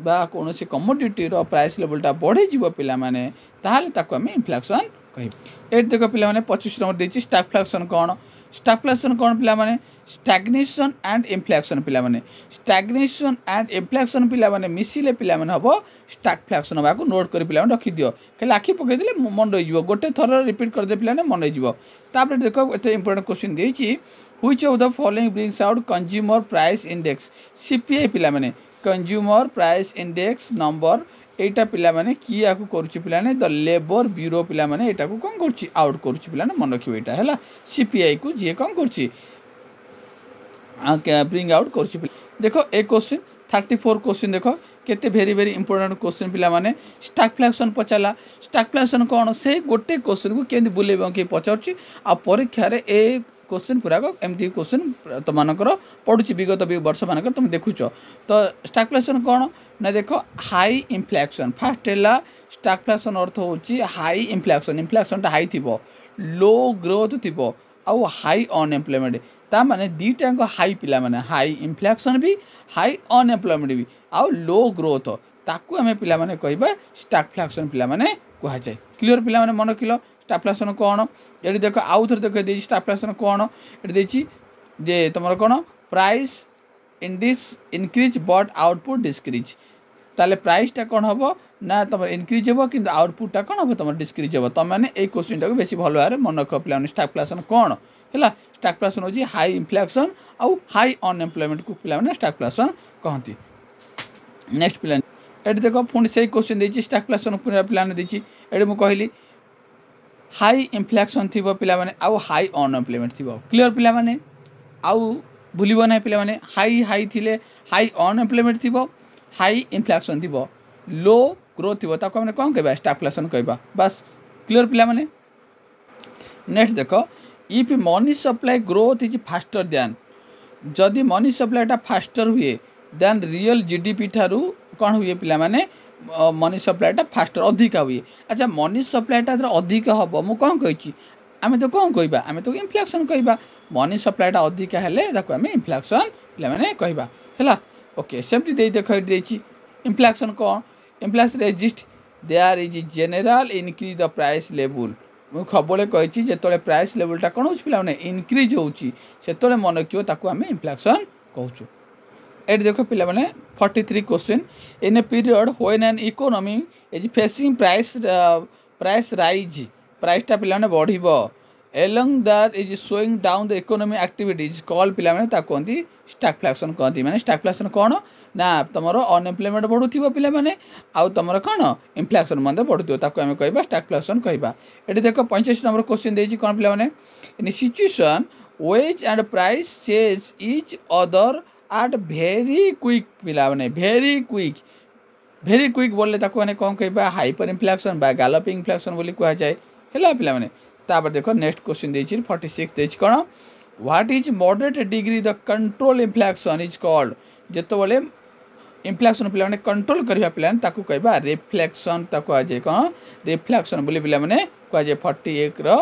बा कौन सी कमोडिटी प्राइस लेवलटा बढ़ी जीव पिला माने ताहाले ताको आम इन्फ्लेक्शन कहबे एट देखो पिला माने 25 नंबर देछि स्टैगफ्लेशन कौन पिला माने स्टैग्नेशन एंड इन्फ्लेक्शन पिला माने स्टैग्नेशन एंड इन्फ्लेक्शन पिला माने मिसिले पिला माने हबो स्टैगफ्लेशन बाको नोट कर पिला माने रखि दियो खाली आखि पकई देले मन रहि जीवो गोटे थर रिपीट कर दे पिला माने मन रहि जीवो तापर देखो एते इंपोर्टेंट क्वेश्चन देछि which of the following brings out consumer price index CPI पिला माने कंज्यूमर प्राइस इंडेक्स नंबर एटा पिला माने की आकु करूची पिला ने द लेबर ब्यूरो पिला माने एटा को कोन करूची आउट करूची पिला ने मन रखिबो एटा हैला सीपीआई को जे कोन करूची ब्रिंग आउट करूची देखो ए क्वेश्चन 34 क्वेश्चन देखो केते वेरी वेरी इंपोर्टेंट क्वेश्चन पिला माने स्टैगफ्लेशन पचाला स्टैगफ्लेशन कोन से गोटे क्वेश्चन को केंदी बुलेबो के पचारची आ परीक्षा रे ए क्वेश्चन पूरा एमती क्वेश्चन तुमकर पढ़ुची विगत वर्ष मानक तुम देखुच तो स्टैगफ्लेशन कौन ना देखो हाई इन्फ्लेक्शन फास्ट है स्टैगफ्लेशन अर्थ हूँ हाई इन्फ्लेक्शन हाई थी लो ग्रोथ थी आउ हाई अनएम्प्लॉयमेंट ता माने दीटा हाई पिला माने हाई इन्फ्लेक्शन भी हाई अनएम्प्लॉयमेंट भी आउ लो ग्रोथ ताकू आम पिला माने कहबा स्टैगफ्लेशन पिला माने कहा जाए क्लियर पिला माने मन रखिल स्टैगफ्लेशन कौन ये देख आउ थे देख दे स्टैगफ्लेशन कौन ये देखिए जे तुम कौन price index increase but output decrease ताले प्राइसटा कौन हम ना तुम इनक्रीज हे कि आउटपुटा कौन हम तुम डिस्क्रीज हे तुम मैंने ये क्वेश्चन टाक बेसी भल भाव मन रख पे स्टैगफ्लेशन कौन है स्टैगफ्लेशन हूँ हाई इन्फ्लेक्शन आउ हाई अनएम्प्लॉयमेंट को पे स्टैगफ्लेशन कहती नेक्स्ट पिला ये देख पुणी से क्वेश्चन देखिए स्टैगफ्लेशन पूरा पिलाने देखिए ये मुझे कहली हाई इन्फ्लेक्शन थी पिला माने आउ हाई अनएम्प्लॉयमेंट थी क्लियर पिला माने आउ भूलिबो ना पिला माने हाई हाई थिले हाई अनएम्प्लॉयमेंट थी हाई इन्फ्लेक्शन थी लो ग्रोथ थी ताको हमने कौन कहबा स्टैगफ्लेशन कहबा बस क्लियर पिला माने नेक्स्ट देखो if money supply growth is faster than जदि मनी सप्लाईटा फास्टर हुए देन रियल जीडीपी ठारू कौन हुए पिला माने मनी सप्लाईटा फास्टर अधिका हुए अच्छा मनी सप्लाईटा अधिक हम मुझे कौन कही आम तो कौन कहबा आम तो इन्फ्लेक्शन कहबा मनी सप्लाईटा अधिका हेले ताको आम इन्फ्लेक्शन पिला माने कहबा हैला ओके सेमती दे देख देछि इन्फ्लेक्शन कौन inflation exist there is general increase the price level मुझे खबरे कही जो प्राइस लेवलटा कौन हो पिला माने इनक्रीज होते मन रखियो ताको आम इन्फ्लेक्शन कहूँ एट देखो पिला माने 43 question in a period when an economy is facing price rise प्राइसटा पिला माने बढ़िबो along that is slowing down the economic activities called पिला माने ता कहती स्टैगफ्लेशन कहती माने स्टैगफ्लेशन कौन ना तुमर अनएम्प्लॉयमेंट बढ़ुथिबो पिला माने आउ तुमर कौन इन्फ्लेशन मते बढ़ुथिबो ताको हम कहबा स्टैगफ्लेशन कहबा। एठी देखो 85 नंबर क्वेश्चन देछि कोन पिला माने in situation wage and price change each other at very quick पिला माने वेरी क्विक बोले ताको माने कोन कहबा हाइपर इन्फ्लेशन बा गैलोपिंग इन्फ्लेशन बोली कहै जाय हैला पिला माने। तापर देखो नेक्स्ट क्वेश्चन देछि 46 देछि कोन what is moderate degree the control inflation is called जेतो बोले इन्फ्लेशन पिला माने कंट्रोल करबा पिला ताको कहबा रिफ्लेक्शन ताको आ जे कोन रिफ्लेक्शन बोली पिला माने कहै जे 41 रो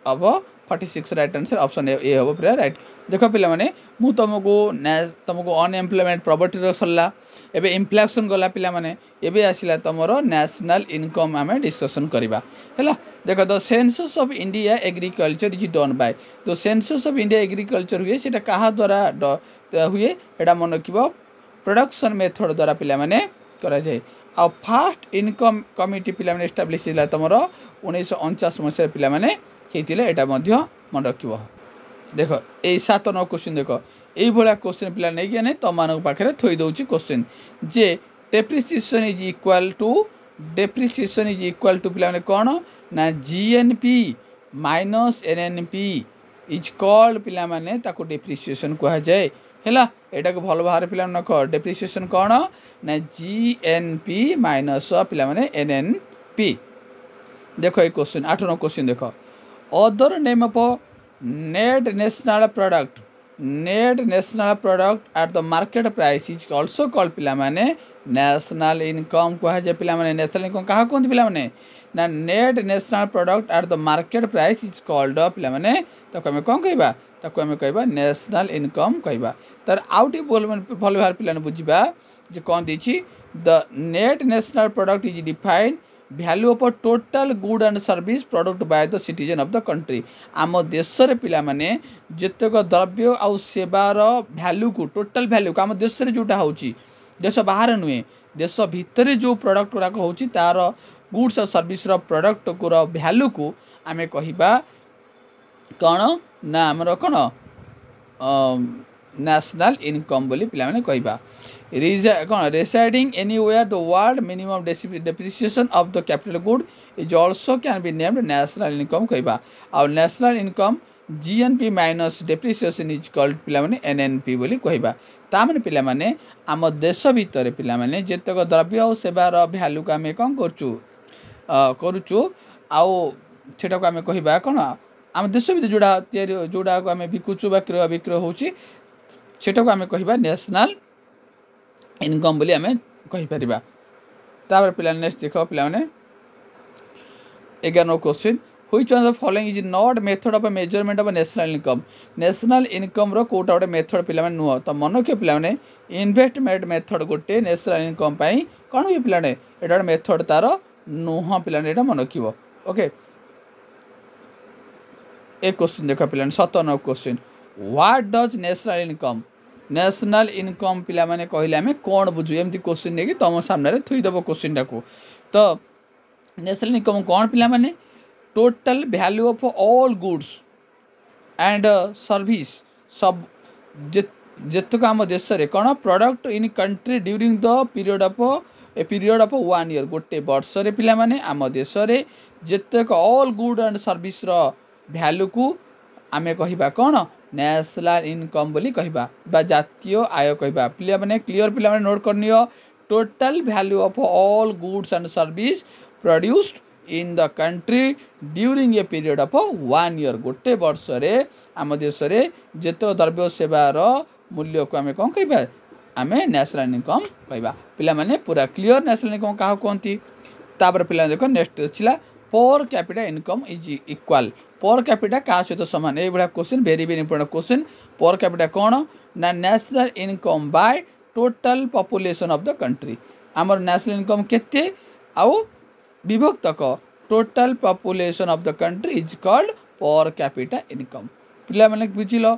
अब 46 राइट आंसर ऑप्शन ए हो पूरा राइट। देखो पिला माने मु तुमको अनएम्प्लॉयमेंट प्रॉपर्टी रो सरला एबे इन्फ्लेशन गला पिला माने एबे आसिला तमरो नेशनल इनकम आमे डिस्कशन करबा हैला। देखो the census of India agriculture is done by the census of India agriculture हुए सेटा कहा द्वारा हुए एटा मन रखिबो प्रोडक्शन मेथड द्वारा पिला माने करा जाय। आ फास्ट इनकम कमिटी पिला माने एस्टैब्लिश हिला तमरो 1949 मसे पिला माने हेतिले एटा मध्य मन रखिबो। देखो ए 7 9 क्वेश्चन देखो एई भला क्वेश्चन पिला नै के नै तमानक पाखरे थोई दउची क्वेश्चन जे डेप्रिसिएशन इज इक्वल टू पिला माने कोन ना GNP minus NNP is called पिला माने ताको डेप्रिसिएशन कहा जाय हैला। एटा को भल भार पिला नख डेप्रिसिएशन कोन ना जीएनपी माइनस पिला माने एनएनपी। देखो ए क्वेश्चन 8 9 क्वेश्चन देखो other name of net national product at the market price is also called पिला माने नेशनल इनकम कहा जाय पिला माने नेशनल इनकम कहा कोन पिला माने ना net national product at the market price is called पिला माने ताको हम कोन कहबा ताको हम कहबा नेशनल इनकम कहबा। तर आउटी बोल भल भार पिला ने बुझिबा जे कोन दिछि the net national product is defined value of total good and service product by the citizen of the country आम देश रे पिला माने जतेक द्रव्य आउ सेवार वैल्यू को टोटल वैल्यू को आम देश रे जोटा होची देश बाहर नुहे देश भितर जो प्रोडक्ट गुराक होची तार गुड्स और सर्विस रो प्रोडक्ट को वैल्यू को आमे कहिबा कोन ना हमर कोन नेशनल इनकम बोली पिला माने कहिबा। Residing anywhere the world minimum depreciation of the capital good is also can be named national income कहबा। और national income GNP minus depreciation is called पिला माने NNP बोली कहबा। ता माने पिला माने आम देश भीतर पिला माने जेतक द्रव्य और सेवार वैल्यू का हमें कोन करूचु आउ सेटा को हमें कहबा कोन आम देश भीतर जोड़ा को हमें बिकुचु बा क्रय विक्रय होची सेटा को हमें कहबा नेशनल इनकम बोली आमे कहि परिबा। तापर पिला नेक्स्ट देखो पिला माने 11 question which one of the following is not method of measurement of national income रो कोटा गोटे मेथड पिला माने नुह तो मन के पिला माने इन्वेस्टमेंट मेथड गोटे नेशनल इनकम पई कोन भी पिला ने एटा मेथड तार नुह पिला ने एटा मन रखिबो। ओके एक क्वेश्चन देखो पिला 17 question what does national income पिला माने कहले हमें कोन बुझु एमती क्वेश्चन ने कि तम सामने रे थुई दबो क्वेश्चन टाको तो नेशनल इनकम कोन पिला माने total value of all goods and service सब जेतक आम देश रे कोन product in country during the period of 1 year गोटे वर्ष रे पिला माने आम देश रे जेतक ऑल गुड एंड सर्विस रो वैल्यू को आमे कहिबा कोन नेशनल इनकम बोली कहबा बा जातीय आय कहबा। पिला माने क्लियर पिला माने नोट करनियो total value of all goods and service produced in the country during a period of 1 year गोटे वर्ष रे आम देश रे जेतो द्रव्य सेवार मूल्य को आमे कोन कहबा आमे नेशनल इनकम कहबा। पिला माने पूरा क्लियर नेशनल इनकम काहा कोंती। तापर पिला देखो नेक्स्ट छिला per capita income is equal per capita का सहित समान ए बड़ा question very important question. Per capita कौन ना national income by total population of the country आमर नेशनल इनकम केते आउ विभक्तक total population of the country is called per capita income. पिला माने बुझिलो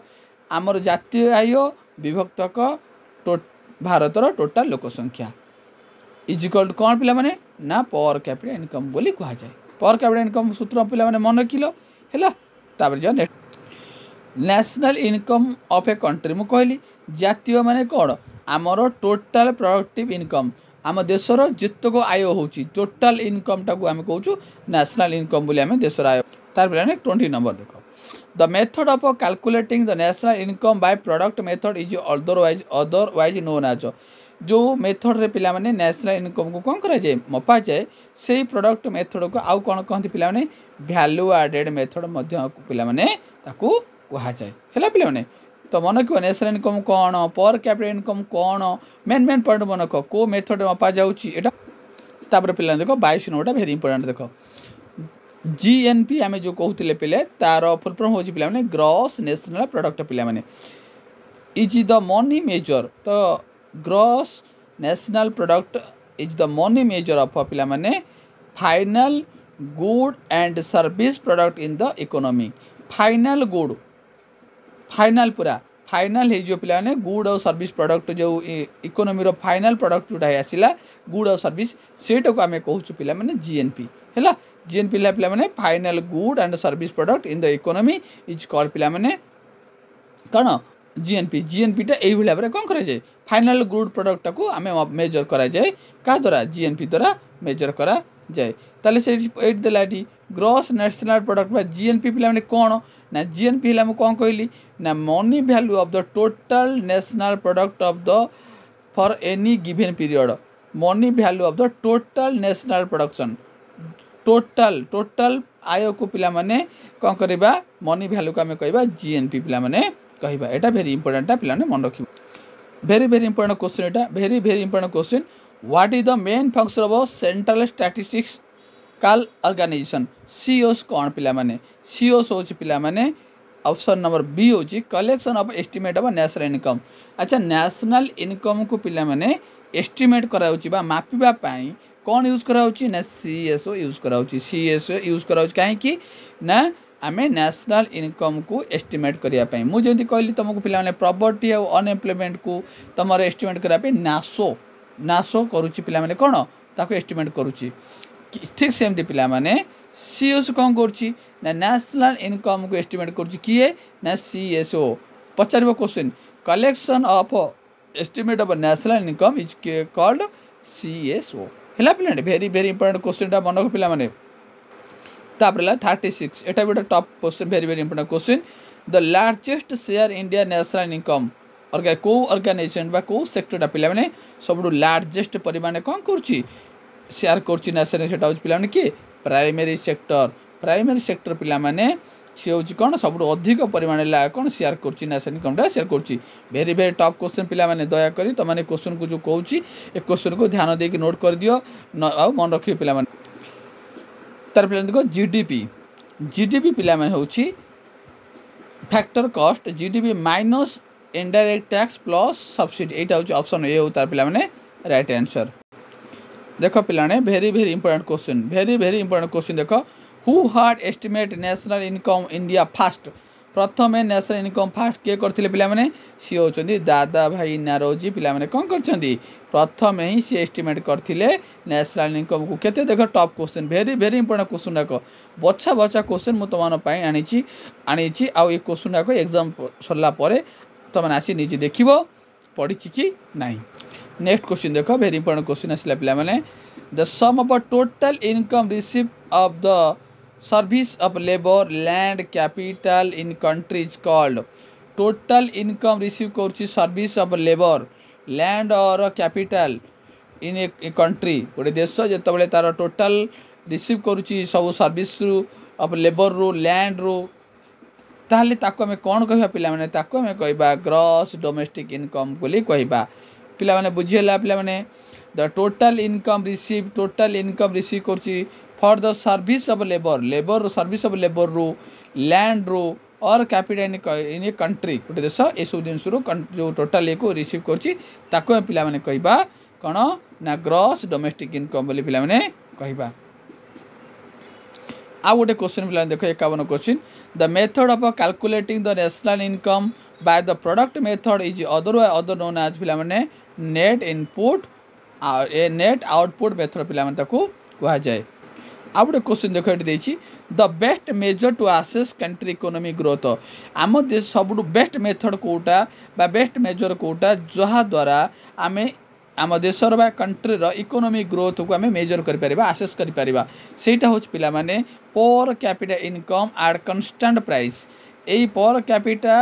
आमर जातीय आय विभक्तक भारतर टोटल लोक संख्या इज कॉल्ड कौन पिला माने ना पर कैपिटा इनकम बोली कहा जाए। पर कैपिटा इनकम सूत्र पिला माने मन रखिलो हैला। तापर जो national income of a country मु कहली जातीय माने कौन आमर टोटाल प्रोडक्टिव इनकम आम देशर जितक आय होची टोटाल इनकम टाको आम कहूँ नेशनल इनकम बोली आम देशर आय तार पे 20 नंबर देख the method of calculating the national income by product method is otherwise known as जो मेथड रे पिला माने नेशनल इनकम को कौन करा जाए मपा जाए से प्रोडक्ट मेथड को आउ कौन कहते पिला माने वैल्यू एडेड मेथड मध्य पिला माने ताकू कहा जाए है पिला माने तो मन क्यों नेशनल इनकम कौन पर कैपिटल इनकम कौन मेन मेन पॉइंट मन को मेथड मपा जाउची एटा तापर पिला देखो 22 नंबरटा वेरी इंपोर्टेंट देखो जीएनपी आम जो कहते पे तार फुल फॉर्म हो पे ग्रॉस नेशनल प्रोडक्ट पे इज द मनी मेजर तो gross national product is the money measure of पे final good and service product in the economy final good final पूरा फाइनल हो पे गुड और सर्विस प्रोडक्ट जो इकोनॉमी रो final product जोटा आसला गुड और सर्विस सेटा को आम कहूँ पे जीएनपी है जीएनपी पे final good and service product in the economy is called पे कौन जीएनपी जीएनपीटा यही भाव में कौन कराए फाइनल गुड प्रोडक्ट को आम मेजर कराए क्या द्वारा जीएनपी द्वारा मेजर करा जाए ताले से एट देला ग्रॉस नेशनल प्रोडक्ट बा जीएनपी पे कौन ना जीएनपी है कौन कहली ना money value of the total national product of the for any given period money value of the total national production total total आय को पिला माने कौन करबा मनी वैल्यू को आम कहबा जीएनपी पिला माने कहबा एटा वेरी इंपोर्टेंट पिला ने मन रखिबा very very important question Etah very very important question what is the main function of central statistics काल ऑर्गेनाइजेशन सीओस कौन पिला माने सीओस होची पिला माने ऑप्शन नंबर बी होची collection of estimate of national income अच्छा नेशनल इनकम को पिला माने एस्टिमेट कराउची बा मापिबा पाई कौन यूज कराउची ना सीएसओ यूज कराउची सीएसओ यूज कराउची काहे कि ना आमे नेशनल इनकम को एस्टिमेट करिया पाई मु जेंति कहली तुमको पिला माने प्रॉपर्टी और अनएम्प्लॉयमेंट को तमर एस्टिमेट करिया पाई नासो नासो करूची पिला माने कोन ताको एस्टिमेट करूची ठीक सेमती पिला माने सीएस कौन करुच्ची ना नेशनल इनकम को एस्टिमेट करुच्ची किए ना CSO Pachar question collection of estimate of national income is called CSO है पे वेरी वेरी इंपोर्टेंट क्वेश्चन मन को पिला माने तापर 36 एटा भी top question very very important question the largest share India national income और को ऑर्गेनाइजेशन बा को सेक्टर पिला माने सबडू लार्जेस्ट परिमाण कौन करुच्ची शेयर करुच्ची नेशनल सेटा हो पिला माने के प्राइमरी सेक्टर पिला माने सी हूँ कौन सब अधिक परिमाण कौन शेयर करुच्ची नेशनल इनकमटा शेयर करुच्ची वेरी वेरी टफ क्वेश्चन पिला माने दयाकोरी तुमने क्वेश्चन को जो कहूँ ए क्वेश्चन को ध्यान देके नोट कर दियो मन रखिए पिला माने तार पिला देखो जीडीपी पिला माने होची factor cost GDP minus indirect tax plus subsidy एटा होची ऑप्शन ए हो तार पिला माने राइट आंसर देखो पिलाने very very important question very very important question देखो who had estimate national income India first प्रथम नेशनल इनकम फास्ट किए करथिले पिला माने सी होचंदी दादा भाई नारोजी पिला माने कोन करचंदी प्रथम ही सी एस्टिमेट करथिले नेशनल इनकम को केते देखो top question very very important question देखो बच्चा बच्चा क्वेश्चन मु तमान पई आनीची आ ए क्वेश्चन देखो एग्जाम सरला परे तमन आसी निजे देखिबो पढ़ी कि नहीं नेक्स्ट क्वेश्चन देखो वेरी इंपोर्टेंट क्वेश्चन आसला पिला माने the some of total income receive of the service of labour land capital in country is called total income receive करुच्ची सर्विस ऑफ लेबर लैंड और कैपिटल इन ए कंट्री गोटे देश जिते तार total receive करुच्ची सब सर्विस रु of labour रु land रु ताहले ताको हमें कौन कहबा पिला माने ताको हमें कहबा ग्रॉस डोमेस्टिक इनकम बोली कहबा पिला माने बुझिला पिला माने द टोटल इनकम रिसीव करुच्ची for the service of labour service of labour रु लैंड रु और कैपिटल इन ए कंट्री गोटे देश ये सब जिनस जो टोटाल ये को रिसीव करुच्ची ताको पिला माने कहबा कौन ना ग्रॉस डोमेस्टिक इनकम बोली पिला माने कहबा आ गोटे क्वेश्चन पिला देखो 51 question the method of calculating the national income by the product method is other known as पिला माने net input a net output method पिला माने ताको कहा जाए आ गोटे क्वेश्चन देख ये the best measure to assess country economic growth आम देश सब बेस्ट मेथड कोटा बा बेस्ट मेजर कोटा जहा द्वारा आम आम देशर बा कंट्रीर इकोनॉमिक ग्रोथ को आम मेजर कर आसेस कर सेटा हूँ पिला माने per capita income at constant price यही per capita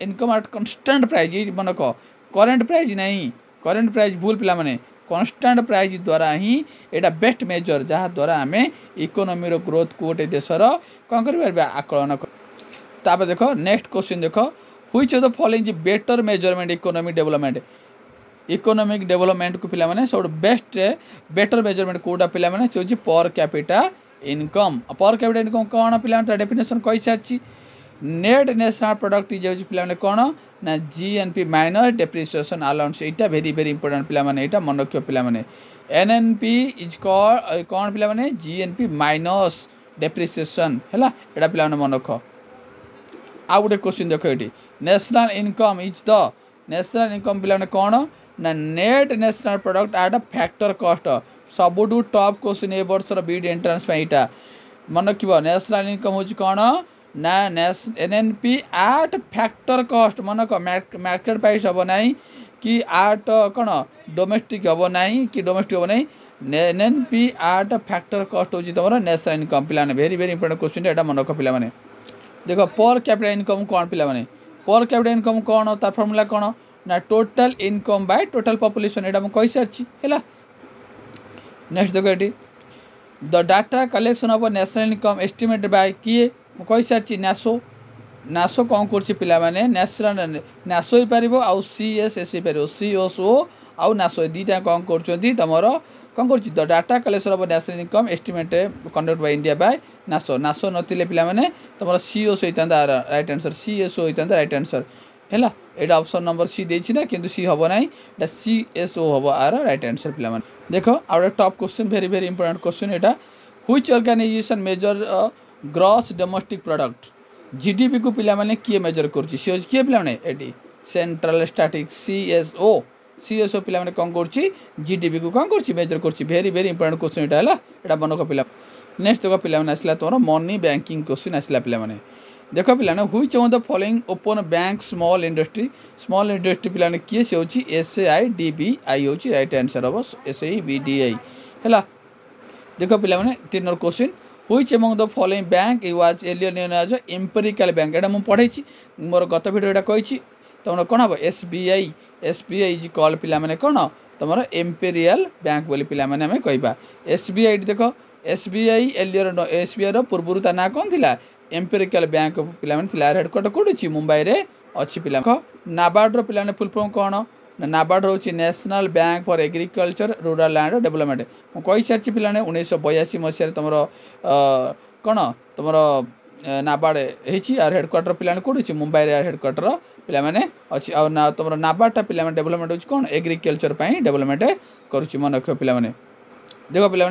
income at constant price ये मन कह करेन्ट प्राइस नहीं करेन्ट प्राइस भूल पिला माने कन्स्टांट प्राइस द्वारा ही एटा बेस्ट मेजर जहाँ द्वारा आम इकोनॉमी रो ग्रोथ को गोटे देशर कौन कर आकलन कर देख नेक्स्ट क्वेश्चन देख which of the following better measurement economic development economic development को पिला माने सब बेस्ट बेटर मेजरमेंट कोटा पिला माने से पर कैपिटा इनकम कौन पिला डेफिनेशन कही सारी नेट नेशनल प्रोडक्ट इज पिला कौन ना जीएनपी माइनस डेप्रिसिएशन अलाउंस यहाँ वेरी वेरी इंपोर्टेंट पिला माने यहाँ मन रख पिला माने एनएनपी इज कौन पिला माने जीएनपी माइनस डेप्रिसिएशन है यहाँ पिला मन रख आ गोटे क्वेश्चन देख ये national income is the national income पिला माने कौन ना net national product at a factor cost सबुठू टॉप क्वेश्चन ए वर्षर बीड एंट्रांस यहाँ मन रख नेशनल इनकम हूँ कौन ना एनएनपी एट फैक्टर कॉस्ट मन को मार्केट प्राइस हम ना कि आट कौन डोमेस्टिक हम ना कि डोमेस्टिक हम ना एनएनपी एट फैक्टर कॉस्ट हूँ तुम नेशनल इनकम पिला वेरी वेरी इंपोर्टेंट क्वेश्चन यहाँ मन रख पिला देख पर कैपिटल इनकम कौन पिला पर कैपिटल इनकम कौन तार फर्मूला कौन ना total income by total population यहाँ मुझे कही सारी है नेक्स्ट देख ये the data collection of national income estimated by किए कही सारी नासो नासो कौन कर पिला नेशनल नासो हो पार आउ सीएसएस हो पार सीओसओ आउ नासो दीटा कौन कर कौन कर the data collection of national income estimate conduct by India by नासो नासो नथिले पिला माने तुम सीओसओ होता राइट आंसर सीएसओ होता राइट आंसर है यहाँ ऑप्शन नंबर सी देछि ना किंतु सी हम ना यहाँ सीएसओ हम आर राइट आंसर पिला देख आउ top question very very important question यहाँ which organisation measure gross domestic product GDP को पिला माने किए मेजर करछि सी किए पिला माने एडी सेंट्रल स्टैटिक सीएसओ सीएसओ पिला माने कौन करछि जीडीपी को कौन करछि मेजर करछि वेरी वेरी इंपोर्टेंट क्वेश्चन एटा हला एटा मन को पिला नेक्स्ट देखो पिला माने आसला तोर मनी बैंकिंग क्वेश्चन आसला पिला माने देख पिला माने which of the following open bank small industry पिला माने किए से होछि एसएआईडीबीआई होछि राइट आंसर हो एसएआईबीडीआई हला देखो पिला माने 3 number question which among the following bank was earlier known as imperial bank एटा मु पढ़ाई मोर गत वीडियो एटा कही तुम कौन हम एसबीआई इज कॉल पिला माने कौन तुम एम्पेरियल बैंक बोली पिला माने हमें कहबा एसबीआई देख एसबीआई एलियर एसबीआई पूर्व ता ना कौन थिला एम्पेरिकल बैंक पिला माने थिला हेडक्वार्टर कोड अछि मुंबई रे अछि पिला नाबार्ड रो पिला माने फुल फॉर्म कौन ना नाबार्ड हूँ national bank for agriculture rural land development मुझे कही सारी पिला 1982 मसीह तुम कौन तुम नाबार्ड आर हेडक्वार्टर पिला कौट मुंबई हेडक्वार्टर पिला अच्छी आ तुम नाबार्डा पिला डेवलपमेंट हो कौन एग्रीकल्चर डेवलपमेंट करुच्ची मन रख पिला देख पिला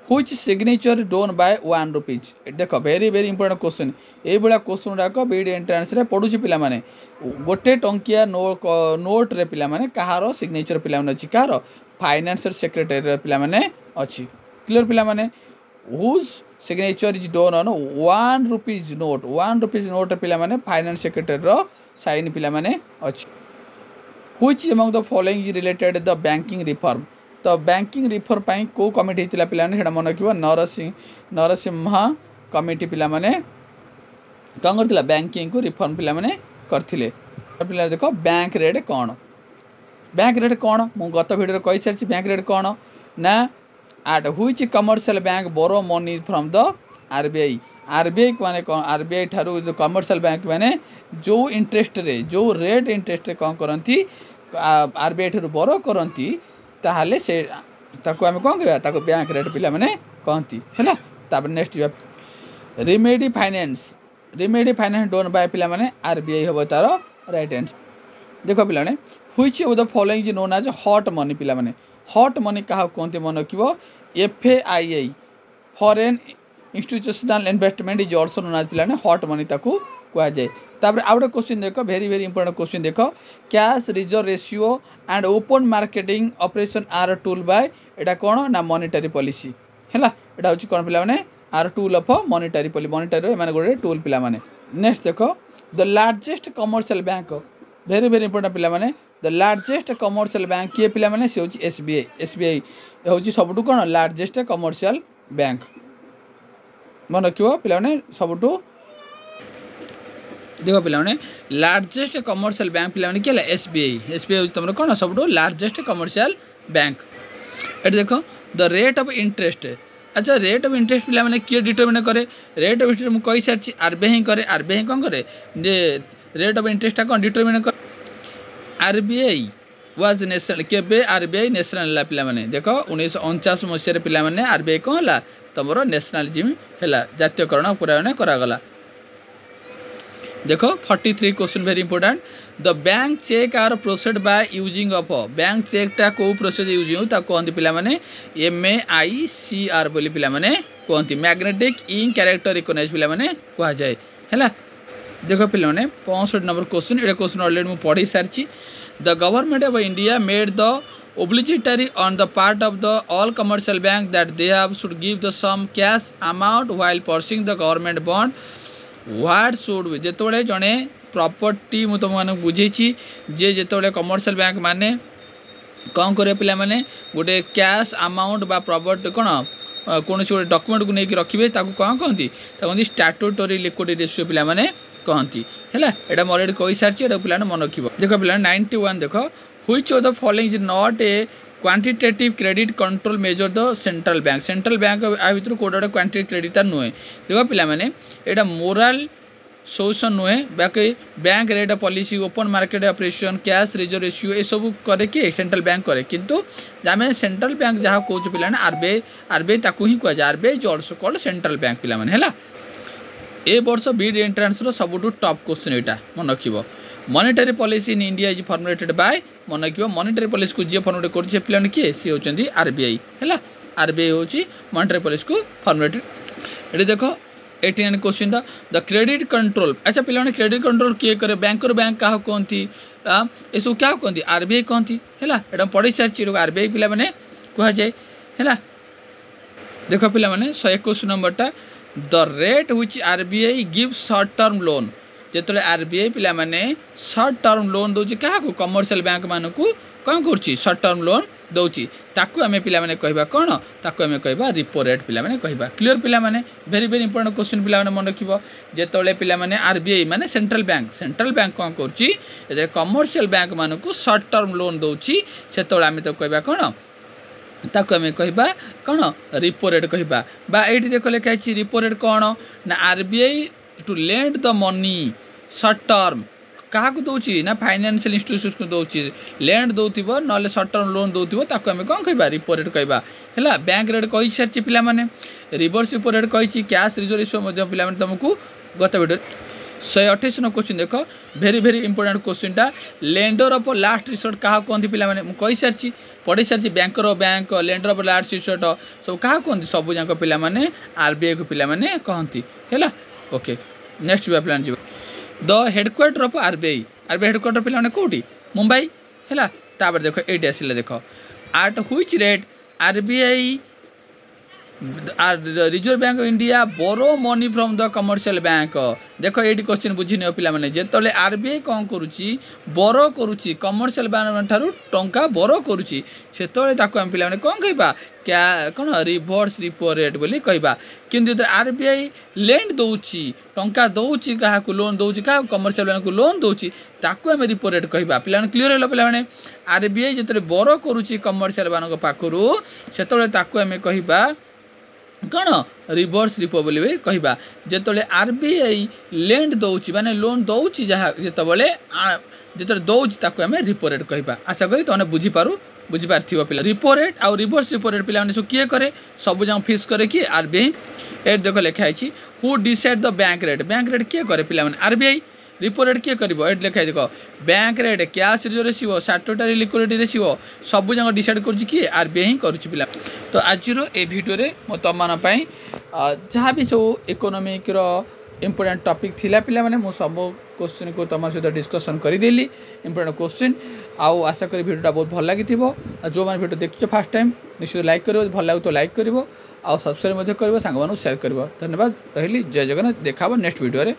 which signature done by 1 rupees देख वेरी वेरी इंपोर्टेंट क्वेश्चन ये क्वेश्चन गुड़ाक बीड एंट्रांस रे पढ़ुची पिला गोटे टंकिया नोट रे पिला कहार सिग्नेचर पिला अच्छी कहार फाइनेंशियल सेक्रेटरी पिला अच्छी क्लियर पिला whose signature is done on 1 rupees note पिला फाइनेंस सेक्रेटरी साइन पिला अच्छी which among the following is related the banking reform तो बैंकिंग रिफॉर्म पाई को कमिटी होता पिला मन रखा नरसिंहा कमिटी पिला कौन करथिला बैंकिंग को रिफॉर्म पिला करथिले पिला देख बैंक रेट कौन मु गत वीडियो कही सारी बैंक रेट कौन ना at which commercial bank borrow money from the RBI माने कौन आरबीआई ठारू जो कमर्शियल बैंक माने जो इंटरेस्ट रे जो रेट इंटरेस्ट रे कौन करंती आरबीआई ठारू बोरो करंती ताहले से ताको आम कौन कह बैंक रेट पिला कहती है तापर next remedy finance done by पिला आरबीआई हम तार राइट आंसर देख पिला which of the following is known as hot money पिला हॉट मनी क्या कहते मन रख FAII foreign institutional investment is also known as पिला हॉट मनी ताकू कह जाए तापर आउ गोटे क्वेश्चन देख वेरी वेरी इंपोर्टेंट क्वेश्चन देख cash reserve ratio and open marketing operation are tool by एटा कौन ना मॉनेटरी पॉलिसी है एटा हूँ कौन पे are tool of monetary policy monetary एम गोटे टूल पे नेक्स्ट देख the largest commercial bank very very important पे द लार्जेस्ट कमर्शियल बैंक किए पे सी हूँ एसबीआई हूँ सबुठ कौन लार्जेस्ट कमर्शियल बैंक मन रखिए पे सबुठ देख पे लार्जेस्ट कमर्शियल बैंक पे किए एसबीआई तुम कौन सब लार्जेस्ट कमर्शियल बैंक ये देख द रेट ऑफ इंटरेस्ट अच्छा रेट ऑफ इंटरेस्ट पे मैंने किए डिटरमिन करे रेट ऑफ इंटरेस्ट मुझे कही सारी आरबीआई ही करे आरबीआई कौन करे जे रेट ऑफ इंटरेस्ट कौन डिटरमिन कर आरबीआई वाज नेशनल केबे आरबीआई नेशनल है पे देख 1949 मसीह पे आरबीआई कौन है तुम नेशनलिज्म है जातीयकरण पूरा करागला देखो 43 question very important the bank cheque are proceed by using of bank चेकटा कौ प्रोसेस यूजिंग कहते पे MAICR बोली पे कहते मैग्नेटिक इंक कैरेक्टर रिकॉग्नाइज पे कहुए है देख पे 65 नंबर क्वेश्चन ये क्वेश्चन ऑलरेडी मुझे पढ़ी सारी the government of India made the obligatory on the part of the all commercial bank that they have should give the some cash amount while pursuing the government bond what should be जेतोले जने property मु तुम माने बुझेची जे जेतोले commercial bank माने कौन करे पिला माने गोटे कैश अमाउंट बा प्रॉपर्टी कोन कौन से डॉक्यूमेंट को लेकिन रखिए ताकू कौन कहती कहती स्टैट्यूटरी लिक्विडिटी रेशियो पिला माने कहती है एटा मोर ऑलरेडी कहि सारची एटा पिला मन रखिबो देखो पिला 91 देखो which of the following is not a quantitative credit control measure the central bank आ भितर कोड क्वांटिटेटिव क्रेडिट नुहे देख पिला माने एटा मोरल सोल्यूशन नुहे बाकी bank rate policy open market operation cash reserve ratio ये सब करे कि सेंट्रल बैंक करे किंतु आम सेंट्रल बैंक जहाँ कौच पे आरबीआई ताकू ही कहुए RBI is also called central bank पे है ए वर्ष बीड एंट्रांस सबुठ टॉप क्वेश्चन यहाँ मन रखिए monetary policy in India is formulated by मन रखिए मॉनिटरी पॉलिसी को जी फॉर्मुलेट कर पे किए सी होती आरबीआई है आरबीआई हूँ मॉनिटरी पॉलिसी को फॉर्मुलेटेड ये देख 89 क्वेश्चन द क्रेडिट कंट्रोल अच्छा पे क्रेडिट कंट्रोल किए करे बैंकर बैंक क्या कहती ये सब क्या कहती आरबीआई कहती है यहाँ पढ़ी सारी आरबीआई पे कहुए है देख पे 121 नंबरटा the rate which RBI give short term loan जो आरबीआई पे शॉर्ट टर्म लोन दौर क्या कमर्शियल बैंक मानक कौन कर शॉर्ट टर्म लोन दौची ताकू आम पे कहवा कौन ताकू आम कहवा रिपो रेट पे कहवा क्लीयर पे वेरी वेरी इंपोर्टेंट क्वेश्चन पे मन रखिए जो पे आरबीआई माने सेंट्रल बैंक कौन कर कमर्शियल बैंक मानक शॉर्ट टर्म लोन दौची से आम तो कहवा कौन ताकू आम कहवा कौन रिपो रेट कहवा बा ये देख लिखाई रिपो रेट कौन ना RBI to lend the money short term क्या दौर ना फाइनेंशियल इंस्टीट्यूशन को दौर लैंड दौर ना शॉर्ट टर्म लोन दौर ताकू आम कौन कहवा रिपो रेट कहवा है बैंक रेट कही सारी पे रिवर्स रिपो रेट कही कैश रिजर्व रेशियो पे तुमको गत वीडियो 128 क्वेश्चन देख very very important question lender of last resort क्या कहते पे कही सारी पढ़ी सारी banker of bank lender of last resort सब क्या कहते सब जाक पे आरबीआई को पे कहती है ओके नेक्स्ट प्लान जी the headquarter of RBI headquarter पे कौटी मुंबई है देख ये आसला देख at which rate RBI reserve bank of India borrow money from the commercial bank देख ये क्वेश्चन बुझी नि पे जो आरबीआई कौन करुच्ची बोरो करुच्ची कमर्शियल बैंक ठारू टंका बोरो करुच्ची से आम पे कौन कहवा क्या कौन रिवर्स रिपो रेट बोली कहवा किंतु आरबीआई लेंड दौची टंका दौची क्या लोन दौची क्या कमर्शियल बैंक को लोन दौची ताकू आम रिपो रेट कहवा पे क्लीयर है पे आरबीआई जो बोरो करुच्ची कमर्शियल बैंक पाखु से आम कहवा कौन रिवर्स रिपो बोली कहवा जो आरबीआई लेंड दौची माने लोन दौची जहाँ जो दौची ताकू आम रिपो रेट कहवा आशा करी तुमने बुझीपार पे रिपो रेट आउ रिवर्स रिपो रेट पे सब किए करे सब जगह फिक्स करे कि आरबीआई ए देख लिखाई who decide the bank rate किए करे पे आरबीआई रिपो रेट किए कर लिखाई देख bank rate cash reserve ratio statutory liquidity ratio सब जगह डिसाइड कर आरबीआई ही कर तो आज ए भिडियो मो तुम जहाँ भी सब इकोनोमिक इंपोर्टेंट टॉपिक थिला पिला माने मु सब क्वेश्चन को तुम सहित डिस्कशन करदेली इंपोर्टेंट क्वेश्चन आउ आशा करी वीडियोटा बहुत भल लगी जो मैंने वीडियो देखुଛ फास्ट टाइम निश्चित लाइक करो भल लगे तो लाइक करो आउ सब्सक्राइब कर सांग शेयर कर धन्यवाद रही जय जगन्नाथ देखा नेक्स्ट वीडियो रे।